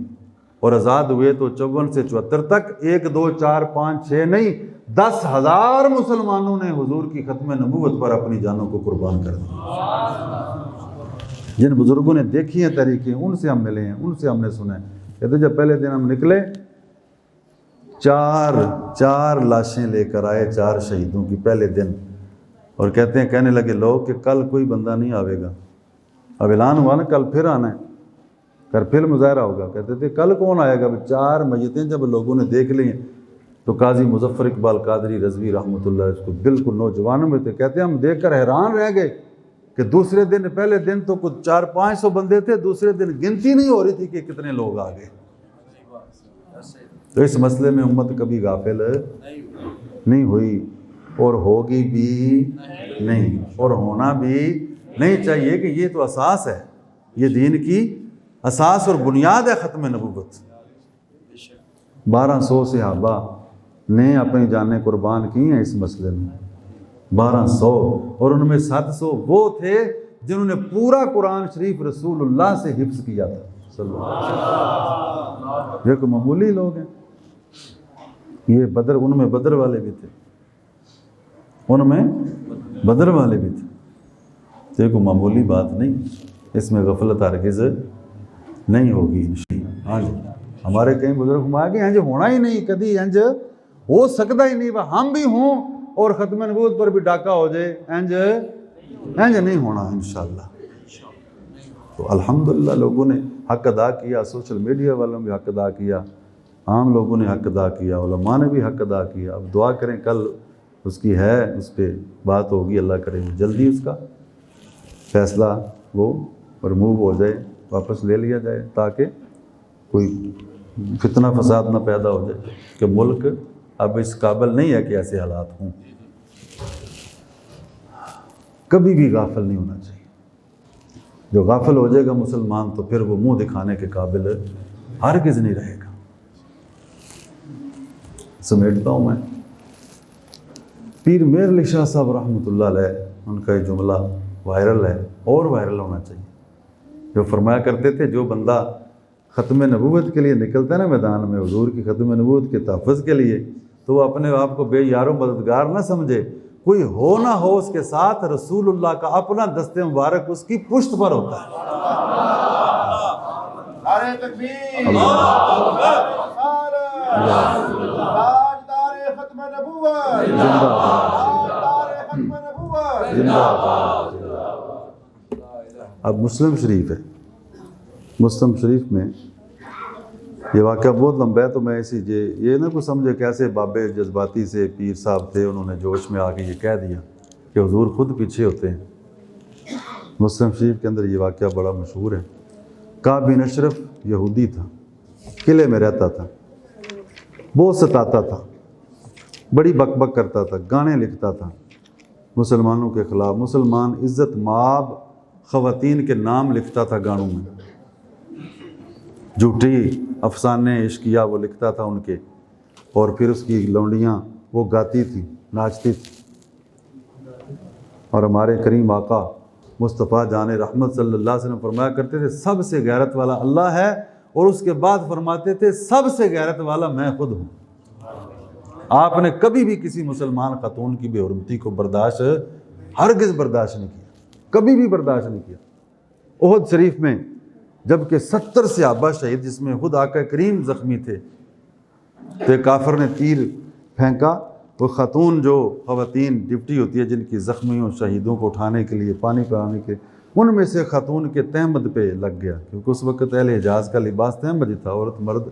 اور آزاد ہوئے تو 54 سے 74 تک 1 2 4 5 6 نہیں 10,000 مسلمانوں نے حضور کی ختم نبوت پر اپنی جانوں کو قربان کر دیا۔ جن بزرگوں نے دیکھی ہیں تحریکیں، ان سے ہم ملے ہیں، ان سے ہم نے سنا ہے۔ کہتے جب پہلے دن ہم نکلے، 4 لاشیں لے کر آئے 4 شہیدوں کی پہلے دن، اور کہنے لگے لوگ کہ کل کوئی بندہ نہیں آئے گا۔ اب اعلان ہوا نا کل پھر آنا ہے، پھر مظاہرہ ہوگا۔ کہتے تھے کل کون آئے گا؟ 4 میتیں جب لوگوں نے دیکھ لی ہیں تو قاضی مظفر اقبال قادری رضوی رحمۃ اللہ، اس کو بالکل نوجوانوں میں تھے، کہتے ہیں ہم دیکھ کر حیران رہ گئے کہ دوسرے دن، پہلے دن تو کچھ 400-500 بندے تھے، دوسرے دن گنتی نہیں ہو رہی تھی کہ کتنے لوگ آ گئے۔ تو اس مسئلے میں امت کبھی غافل نہیں ہوئی، اور ہوگی بھی نہیں، اور ہونا بھی نہیں چاہیے، کہ یہ تو اساس ہے، یہ دین کی اساس اور بنیاد ہے ختم نبوت۔ 1200 صحابہ نے اپنی جانیں قربان کی ہیں اس مسئلے میں، 1200، اور ان میں 700 وہ تھے جنہوں نے پورا قرآن شریف رسول اللہ سے حفظ کیا تھا صلی اللہ علیہ وسلم۔ یہ کوئی معمولی لوگ ہیں، یہ بدر، ان میں بدر والے بھی تھے، ان میں بدر والے بھی تھے۔ یہ کوئی معمولی بات نہیں، اس میں غفلت ہرگز نہیں ہوگی انشاءاللہ۔ ہاں جی، ہمارے کئی بزرگ ہمارے کہ انج ہونا ہی نہیں، کدی انج ہو سکتا ہی نہیں، ہم بھی ہوں اور ختم نبوت پر بھی ڈاکہ ہو جائے، انج نہیں ہونا انشاءاللہ۔ تو الحمدللہ لوگوں نے حق ادا کیا، سوشل میڈیا والوں نے بھی حق ادا کیا، عام لوگوں نے حق ادا کیا، علماء نے بھی حق ادا کیا۔ اب دعا کریں کل اس کی ہے، اس پہ بات ہوگی، اللہ کرے جلدی اس کا فیصلہ وہ رموو ہو جائے، واپس لے لیا جائے، تاکہ کوئی فتنہ فساد نہ پیدا ہو جائے کہ ملک اب اس قابل نہیں ہے کہ ایسے حالات ہوں۔ کبھی بھی غافل نہیں ہونا چاہیے، جو غافل ہو جائے گا مسلمان تو پھر وہ منہ دکھانے کے قابل ہرگز نہیں رہے گا۔ سمیٹتا ہوں میں، پیر میر علی شاہ صاحب رحمۃ اللہ علیہ، ان کا یہ جملہ وائرل ہے اور وائرل ہونا چاہیے، جو فرمایا کرتے تھے جو بندہ ختم نبوت کے لیے نکلتا ہے نا میدان میں، حضور کی ختم نبوت کے تحفظ کے لیے، تو وہ اپنے آپ کو بے یار و مددگار نہ سمجھے، کوئی ہو نہ ہو اس کے ساتھ رسول اللہ کا اپنا دست مبارک اس کی پشت پر ہوتا ہے۔ نعرہ تکبیر، تاجدار ختم نبوت، تاجدار ختم نبوت، زندہ باد۔ اب مسلم شریف ہے، مسلم شریف میں یہ واقعہ بہت لمبا ہے، تو میں یہ نہ کوئی سمجھے کیسے بابے جذباتی سے پیر صاحب تھے، انہوں نے جوش میں آ کے یہ کہہ دیا کہ حضور خود پیچھے ہوتے ہیں۔ مسلم شریف کے اندر یہ واقعہ بڑا مشہور ہے۔ کعب بن اشرف یہودی تھا، قلعے میں رہتا تھا، بہت ستاتا تھا، بڑی بک بک کرتا تھا، گانے لکھتا تھا مسلمانوں کے خلاف، مسلمان عزت مآب خواتین کے نام لکھتا تھا گانوں میں، جھوٹی افسانے عشقیہ وہ لکھتا تھا ان کے، اور پھر اس کی لونڈیاں وہ گاتی تھی، ناچتی تھی۔ اور ہمارے کریم آقا مصطفیٰ جان رحمت صلی اللہ علیہ وسلم فرمایا کرتے تھے سب سے غیرت والا اللہ ہے، اور اس کے بعد فرماتے تھے سب سے غیرت والا میں خود ہوں۔ آپ نے کبھی بھی کسی مسلمان خاتون کی بے حرمتی کو برداشت ہرگز برداشت نہیں کیا، کبھی بھی برداشت نہیں کیا۔ احد شریف میں جبکہ 70 صحابہ شہید، جس میں خود آقا کریم زخمی تھے، تو ایک کافر نے تیر پھینکا، وہ خاتون جو خواتین ڈپٹی ہوتی ہے جن کی زخمیوں شہیدوں کو اٹھانے کے لیے پانی پلانے کے، ان میں سے خاتون کے تہمد پہ لگ گیا، کیونکہ اس وقت اہل حجاز کا لباس تہمد ہی تھا، عورت مرد۔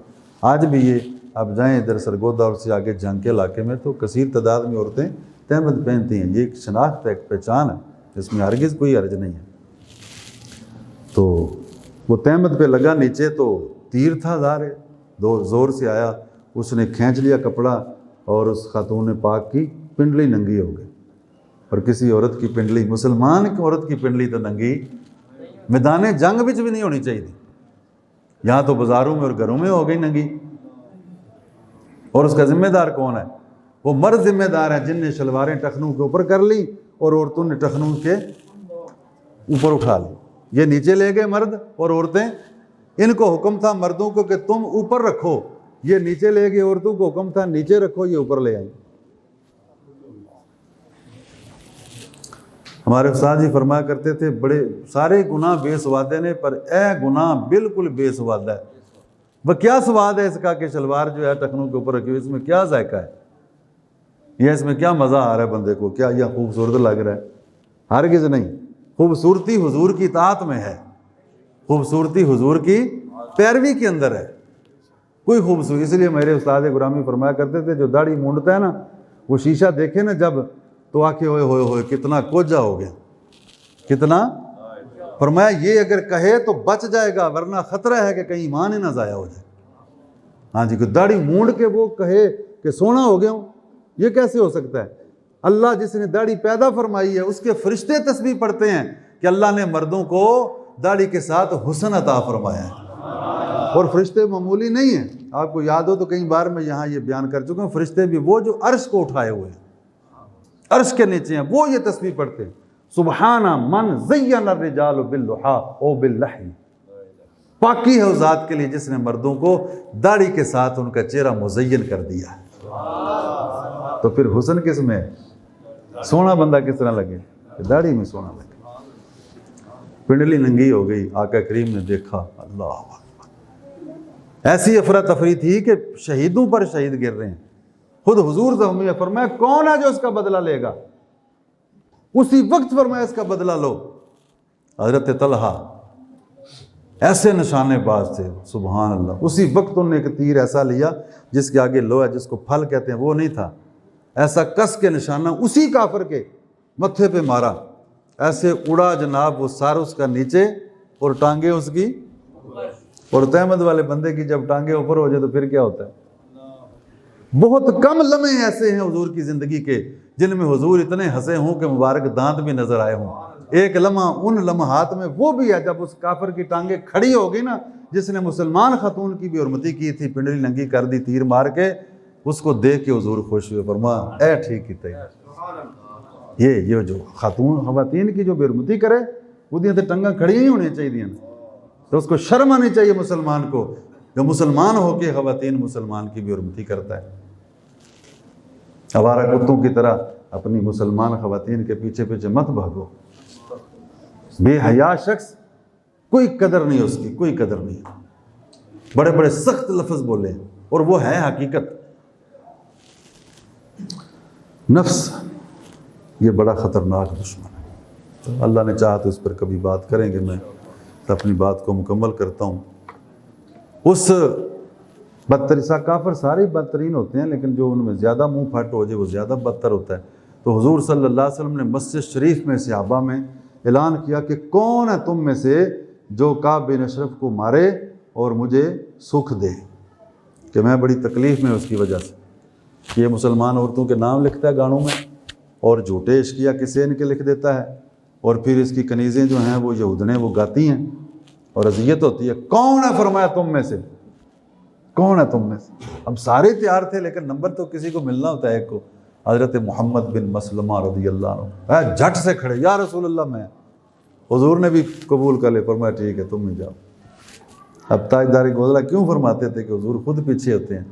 آج بھی یہ آپ جائیں ادھر سرگودا اور سے آگے جنگ کے علاقے میں تو کثیر تعداد میں عورتیں تہمد پہنتی ہیں، یہ ایک شناخت ہے، ایک پہچان ہے، اس میں ہرگز کوئی حرج نہیں ہے۔ تو وہ تہمد پہ لگا نیچے، تو تیر تھا ظاہر ہے، زور سے آیا، اس نے کھینچ لیا کپڑا اور اس خاتون پاک کی پنڈلی ننگی ہو گئی۔ اور کسی عورت کی پنڈلی، مسلمان کی عورت کی پنڈلی تو ننگی میدان جنگ بھی نہیں ہونی چاہیے تھی، یہاں تو بازاروں میں اور گھروں میں ہو گئی ننگی۔ اور اس کا ذمہ دار کون ہے؟ وہ مرد ذمہ دار ہیں جن نے شلواریں ٹخنوں کے اوپر کر لی اور عورتوں نے ٹخنوں کے اوپر اٹھا لی۔ یہ نیچے لے گئے مرد اور عورتیں، ان کو حکم تھا مردوں کو کہ تم اوپر رکھو، یہ نیچے لے گئے، عورتوں کو حکم تھا نیچے رکھو، یہ اوپر لے آئیں۔ ہمارے استاد جی فرمایا کرتے تھے بڑے سارے گناہ بے سوادے نے، پر اے گناہ بالکل بے سوادہ ہے۔ وہ کیا سواد ہے اس کا کہ شلوار جو ہے ٹخنوں کے اوپر رکھی ہوئی، اس میں کیا ذائقہ ہے، یہ اس میں کیا مزہ آ رہا ہے بندے کو، کیا یہ خوبصورت لگ رہا ہے؟ ہرگز نہیں۔ خوبصورتی حضور کی اطاعت میں ہے، خوبصورتی حضور کی پیروی کے اندر ہے، کوئی خوبصورتی۔ اس لیے میرے استاد گرامی فرمایا کرتے تھے جو داڑھی مونڈتا ہے نا، وہ شیشہ دیکھے نا جب تو آکے ہوئے ہوئے ہوئے کتنا کوجا ہو گیا، کتنا، فرمایا یہ اگر کہے تو بچ جائے گا، ورنہ خطرہ ہے کہ کہیں ایمان ہی نہ ضائع ہو جائے۔ ہاں جی، کہ داڑھی مونڈ کے وہ کہے کہ سونا ہو گیا ہوں، یہ کیسے ہو سکتا ہے؟ اللہ جس نے داڑھی پیدا فرمائی ہے اس کے فرشتے تسبیح پڑھتے ہیں کہ اللہ نے مردوں کو داڑھی کے ساتھ حسن عطا فرمایا ہے، اور فرشتے معمولی نہیں ہیں۔ آپ کو یاد ہو تو کئی بار میں یہاں یہ بیان کر چکا ہوں، فرشتے بھی وہ جو عرش کو اٹھائے ہوئے ہیں، عرش کے نیچے ہیں، وہ یہ تسبیح پڑھتے ہیں، سبحان من زین الرجال باللحا او باللحی، پاکی ہے اس ذات کے لیے جس نے مردوں کو داڑھی کے ساتھ ان کا چہرہ مزین کر دیا ہے۔ تو پھر حسن کس میں ہے؟ سونا بندہ کس طرح لگے؟ داڑھی میں سونا لگے۔ پنڈلی ننگی ہو گئی، آقا کریم نے دیکھا، اللہ اکبر، ایسی افراتفری تھی کہ شہیدوں پر شہید گر رہے ہیں۔ خود حضور زخمی ہے، فرمایا کون ہے جو اس کا بدلہ لے گا؟ اسی وقت فرمایا اس کا بدلہ لو۔ حضرت طلحہ ایسے نشانے باز تھے، سبحان اللہ، اسی وقت انہوں نے ایک تیر ایسا لیا جس کے آگے لو ہے، جس کو پھل کہتے ہیں، وہ نہیں تھا، ایسا کس کے نشانہ اسی کافر کے متھے پہ مارا، ایسے اڑا جناب وہ سار اس کا نیچے اور ٹانگیں اس کی، اور تہمد والے بندے کی جب ٹانگیں اوپر ہو جائے تو پھر کیا ہوتا ہے؟ بہت کم لمحے ایسے ہیں حضور کی زندگی کے جن میں حضور اتنے ہنسے ہوں کہ مبارک دانت بھی نظر آئے ہوں۔ ایک لمحہ ان لمحات میں وہ بھی ہے جب اس کافر کی ٹانگیں کھڑی ہو گئی نا، جس نے مسلمان خاتون کی بھی حرمتی کی تھی، پنڈلی ننگی کر دی تیر مار کے، اس کو دیکھ کے حضور خوش ہوئے، فرمایا اے ٹھیک ہی تھی، یہ جو خواتین کی جو بے حرمتی کرے وہ تے ٹنگاں کھڑی ہی ہونی چاہیے، تو اس کو شرم آنی چاہیے مسلمان کو، جو مسلمان ہو کے خواتین مسلمان کی بے حرمتی کرتا ہے۔ آوارہ کتوں کی طرح اپنی مسلمان خواتین کے پیچھے پیچھے مت بھاگو. بے حیا شخص کوئی قدر نہیں اس کی، کوئی قدر نہیں. بڑے بڑے سخت لفظ بولے اور وہ ہے حقیقت. نفس یہ بڑا خطرناک دشمن ہے. تو اللہ نے چاہا تو اس پر کبھی بات کریں گے. میں اپنی بات کو مکمل کرتا ہوں. اس بدتر کافر سارے بدترین ہوتے ہیں، لیکن جو ان میں زیادہ منہ پھٹ ہو جائے وہ زیادہ بدتر ہوتا ہے. تو حضور صلی اللہ علیہ وسلم نے مسجد شریف میں صحابہ میں اعلان کیا کہ کون ہے تم میں سے جو کعب بن اشرف کو مارے اور مجھے سکھ دے، کہ میں بڑی تکلیف میں اس کی وجہ سے. یہ مسلمان عورتوں کے نام لکھتا ہے گانوں میں اور جھوٹے عشقیہ قصے ان کے لکھ دیتا ہے، اور پھر اس کی کنیزیں جو ہیں وہ یہودنے وہ گاتی ہیں اور اذیت ہوتی ہے. کون ہے فرمایا تم میں سے، کون ہے تم میں سے؟ اب سارے تیار تھے لیکن نمبر تو کسی کو ملنا ہوتا ہے ایک کو. حضرت محمد بن مسلمہ رضی اللہ عنہ جھٹ سے کھڑے، یا رسول اللہ میں. حضور نے بھی قبول کر لے، فرمایا ٹھیک ہے تم ہی جاؤ. اب تاجدار گودڑا کیوں فرماتے تھے کہ حضور خود پیچھے ہوتے ہیں.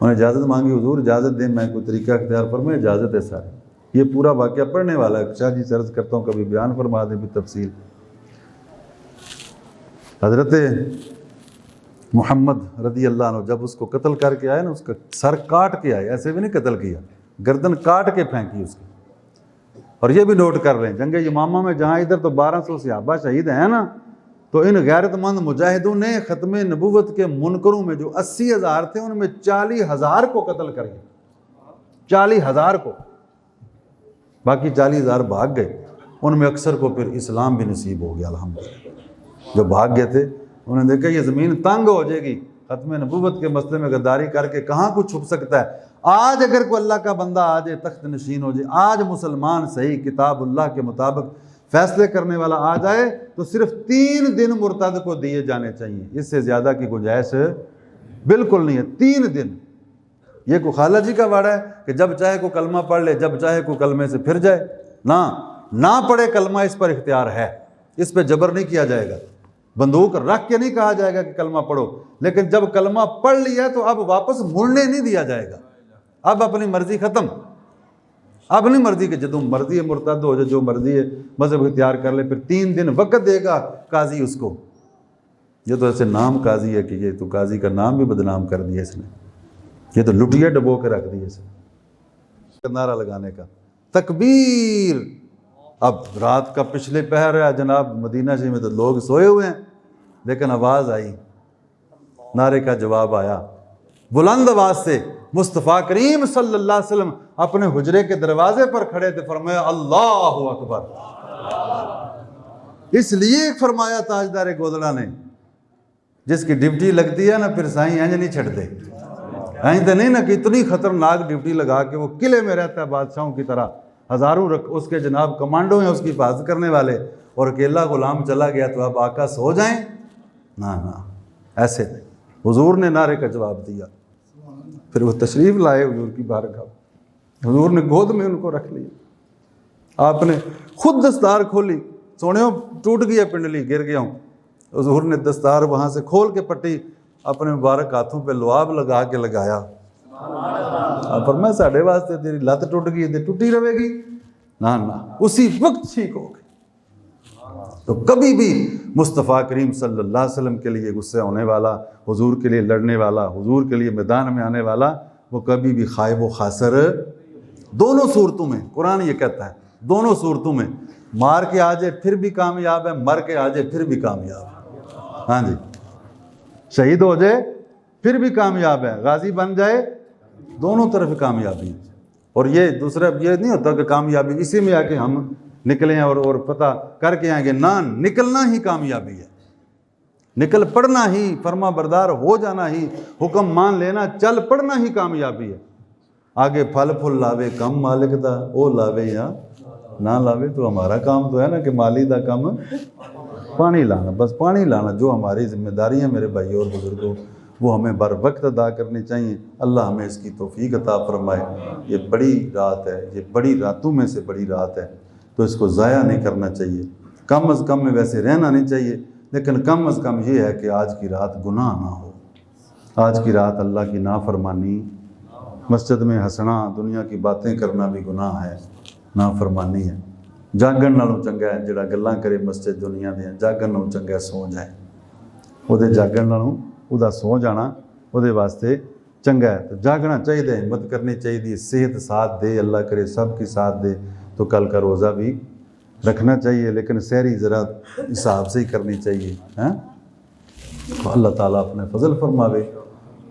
انہیں اجازت مانگی، حضور اجازت دیں، میں کوئی طریقہ اختیار فرمائے. اجازت ہے سارے. یہ پورا واقعہ پڑھنے والا ہے، شاہ جی سے عرض کرتا ہوں کبھی بیان فرما دیں بھی تفصیل. حضرت محمد رضی اللہ عنہ جب اس کو قتل کر کے آئے نا، اس کا سر کاٹ کے آئے، ایسے بھی نہیں قتل کیا، گردن کاٹ کے پھینکی اس کی. اور یہ بھی نوٹ کر رہے ہیں جنگ یمامہ میں جہاں ادھر تو 1200 صحابہ شہید ہیں نا، تو ان غیرت مند مجاہدوں نے ختم نبوت کے منکروں میں جو 80,000 تھے ان میں 40,000 کو قتل کر گئے. 40,000 کو. باقی 40,000 بھاگ گئے. ان میں اکثر کو پھر اسلام بھی نصیب ہو گیا الحمدللہ. جو بھاگ گئے تھے انہوں نے دیکھا یہ زمین تنگ ہو جائے گی، ختم نبوت کے مسئلے میں غداری کر کے کہاں کچھ چھپ سکتا ہے. آج اگر کوئی اللہ کا بندہ آ جائے، تخت نشین ہو جائے، آج مسلمان صحیح کتاب اللہ کے مطابق فیصلے کرنے والا آ جائے تو صرف 3 دن مرتد کو دیے جانے چاہیے. اس سے زیادہ کی گنجائش بالکل نہیں ہے. 3 دن. یہ کوئی خالہ جی کا واڑا ہے کہ جب چاہے کو کلمہ پڑھ لے، جب چاہے کو کلمے سے پھر جائے. نہ پڑھے کلمہ، اس پر اختیار ہے، اس پہ جبر نہیں کیا جائے گا. بندوق رکھ کے نہیں کہا جائے گا کہ کلمہ پڑھو، لیکن جب کلمہ پڑھ لیا تو اب واپس مڑنے نہیں دیا جائے گا. اب اپنی مرضی ختم. اب نہیں مرضی کہ جدوں مرضی ہے مرتد ہو جائے، جو مرضی ہے مذہب اختیار کر لے. پھر 3 دن وقت دے گا قاضی اس کو. یہ تو ایسے نام قاضی ہے کہ یہ تو قاضی کا نام بھی بدنام کر دیا اس نے. یہ تو لٹیا ڈبو کے رکھ دی اس نے. نعرہ لگانے کا تکبیر. اب رات کا پچھلے پہر ہے جناب، مدینہ شریف میں تو لوگ سوئے ہوئے ہیں، لیکن آواز آئی، نعرے کا جواب آیا بلند آواز سے. مصطفیٰ کریم صلی اللہ علیہ وسلم اپنے حجرے کے دروازے پر کھڑے تھے، فرمایا اللہ اکبر. اس لیے فرمایا تاجدار گودڑا نے، جس کی ڈیوٹی لگتی ہے نا پھر سائیں اینج نہیں چھڑتے. اینج تو نہیں نا کہ اتنی خطرناک ڈیوٹی لگا کے وہ قلعے میں رہتا ہے بادشاہوں کی طرح، ہزاروں اس کے جناب کمانڈو ہیں اس کی حفاظت کرنے والے، اور اکیلا غلام چلا گیا تو اب آقا سو جائیں. نہ ایسے نہیں. حضور نے نعرے کا جواب دیا. پھر وہ تشریف لائے حضور کی بارگاہ. حضور نے گود میں ان کو رکھ لیا. آپ نے خود دستار کھولی. سونےوں ٹوٹ گیا پنڈلی، گر گیا ہوں. حضور نے دستار وہاں سے کھول کے پٹی اپنے مبارک ہاتھوں پہ لعاب لگا کے لگایا. فرمایا ساڑھے واسطے تیری لت ٹوٹ گئی تے ٹوٹی رہے گی. نہ اسی وقت ٹھیک ہو گئی. تو کبھی بھی مصطفیٰ کریم صلی اللہ علیہ وسلم کے لیے غصہ ہونے والا، حضور کے لیے لڑنے والا، حضور کے لیے میدان میں آنے والا، وہ کبھی بھی خائب و خاسر دونوں صورتوں میں. قرآن یہ کہتا ہے دونوں صورتوں میں مار کے آ جائے پھر بھی کامیاب ہے، مر کے آ جائے پھر بھی کامیاب ہے. ہاں جی، شہید ہو جائے پھر بھی کامیاب ہے، غازی بن جائے دونوں طرف کامیابی ہے. اور یہ دوسرا یہ نہیں ہوتا کہ کامیابی اسی میں آ کے ہم نکلیں اور پتہ کر کے آئیں گے. نہ، نکلنا ہی کامیابی ہے. نکل پڑنا ہی، فرما بردار ہو جانا ہی، حکم مان لینا، چل پڑنا ہی کامیابی ہے. آگے پھل پھل لاوے کم مالک دا، او لاوے یا نہ لاوے تو ہمارا کام تو ہے نا کہ مالی دا کم پانی لانا، بس پانی لانا. جو ہماری ذمہ داری ہیں میرے بھائی اور بزرگوں، وہ ہمیں بر وقت ادا کرنی چاہیے. اللہ ہمیں اس کی توفیق عطا فرمائے. یہ بڑی رات ہے، یہ بڑی راتوں میں سے بڑی رات ہے، تو اس کو ضائع نہیں کرنا چاہیے. کم از کم میں ویسے رہنا نہیں چاہیے، لیکن کم از کم یہ ہے کہ آج کی رات گناہ نہ ہو، آج کی رات اللہ کی نافرمانی مسجد میں ہنسنا دنیا کی باتیں کرنا بھی گناہ ہے، نافرمانی ہے۔ جاگن نالوں چنگا ہے جڑا گلاں کرے مسجد دنیا دے، جاگن نالوں چنگا ہے سو جائے، وہ دے جاگن نالوں وہ دا سو جانا وہ دے واسطے چنگا ہے۔ تو جاگنا چاہیے، ہمت کرنی چاہیے، صحت ساتھ دے، اللہ کرے سب کی ساتھ دے تو کل کا روزہ بھی رکھنا چاہیے، لیکن سحری ذرا حساب سے ہی کرنی چاہیے۔ تو اللہ تعالیٰ اپنے فضل فرماوے،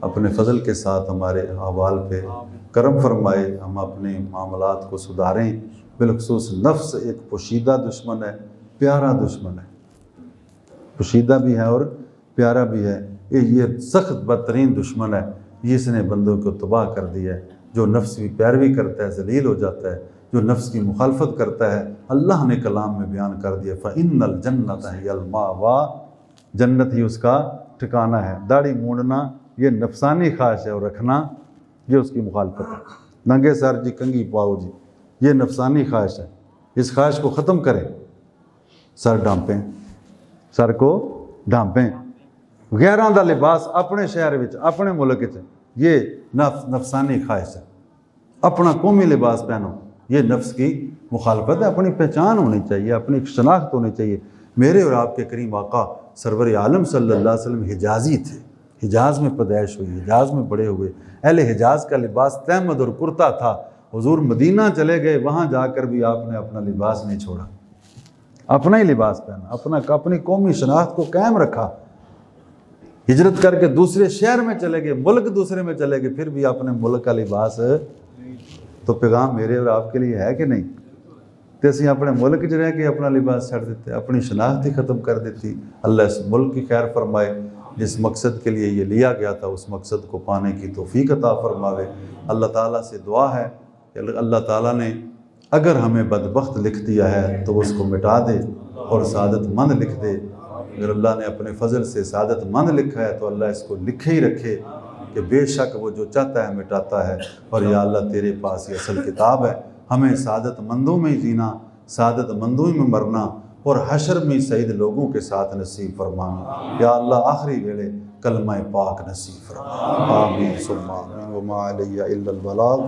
اپنے فضل کے ساتھ ہمارے احوال پہ کرم فرمائے، ہم اپنے معاملات کو سدھاریں۔ بالخصوص نفس ایک پوشیدہ دشمن ہے، پیارا دشمن ہے، پوشیدہ بھی ہے اور پیارا بھی ہے۔ یہ سخت بدترین دشمن ہے، اس نے بندوں کو تباہ کر دیا ہے۔ جو نفس کی پیروی کرتا ہے ذلیل ہو جاتا ہے، جو نفس کی مخالفت کرتا ہے اللہ نے کلام میں بیان کر دیا فَإِنَّ الْجَنَّةَ هِيَ الْمَأْوَىٰ، جنت ہی اس کا ٹھکانہ ہے۔ داڑھی مونڈنا یہ نفسانی خواہش ہے، اور رکھنا یہ اس کی مخالفت ہے۔ ننگے سر جی کنگھی پاؤ جی، یہ نفسانی خواہش ہے، اس خواہش کو ختم کریں۔ سر ڈھانپیں، سر کو ڈھانپیں۔ غیراں دا لباس اپنے شہر وچ اپنے ملک وچ یہ نفسانی خواہش ہے۔ اپنا قومی لباس پہنو، یہ نفس کی مخالفت ہے۔ اپنی پہچان ہونی چاہیے، اپنی ایک شناخت ہونی چاہیے۔ میرے اور آپ کے کریم آقا سرور عالم صلی اللہ علیہ وسلم حجازی تھے، حجاز میں پیدائش ہوئی، حجاز میں بڑے ہوئے۔ اہل حجاز کا لباس تہمد اور کرتا تھا۔ حضور مدینہ چلے گئے، وہاں جا کر بھی آپ نے اپنا لباس نہیں چھوڑا، اپنا ہی لباس پہنا، اپنی قومی شناخت کو قائم رکھا۔ ہجرت کر کے دوسرے شہر میں چلے گئے، ملک دوسرے میں چلے گئے، پھر بھی اپنے ملک کا لباس۔ تو پیغام میرے اور آپ کے لیے ہے کہ نہیں؟ تو اسی اپنے ملک چ رہ کے اپنا لباس چھڑ دیتے، اپنی شناخت ہی ختم کر دیتی۔ اللہ اس ملک کی خیر فرمائے، جس مقصد کے لیے یہ لیا گیا تھا اس مقصد کو پانے کی توفیق عطا فرماوے۔ اللہ تعالیٰ سے دعا ہے کہ اللہ تعالیٰ نے اگر ہمیں بدبخت لکھ دیا ہے تو اس کو مٹا دے اور سعادت مند لکھ دے۔ اگر اللہ نے اپنے فضل سے سعادت مند لکھا ہے تو اللہ اس کو لکھے ہی رکھے کہ بے شک وہ جو چاہتا ہے مٹاتا ہے، اور یا اللہ تیرے پاس یہ اصل کتاب ہے۔ ہمیں سعادت مندوں میں ہی جینا، سعادت مندوں میں مرنا، اور حشر میں سعید لوگوں کے ساتھ نصیب فرمانا۔ یا اللہ آخری ویلے کلمہ پاک نصیب فرما، آمین ثم آمین۔ وما علی الا البلاغ۔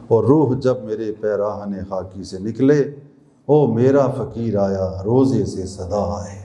اور روح جب میرے پیراہن خاکی سے نکلے، او میرا فقیر آیا روزے سے صدا آئے۔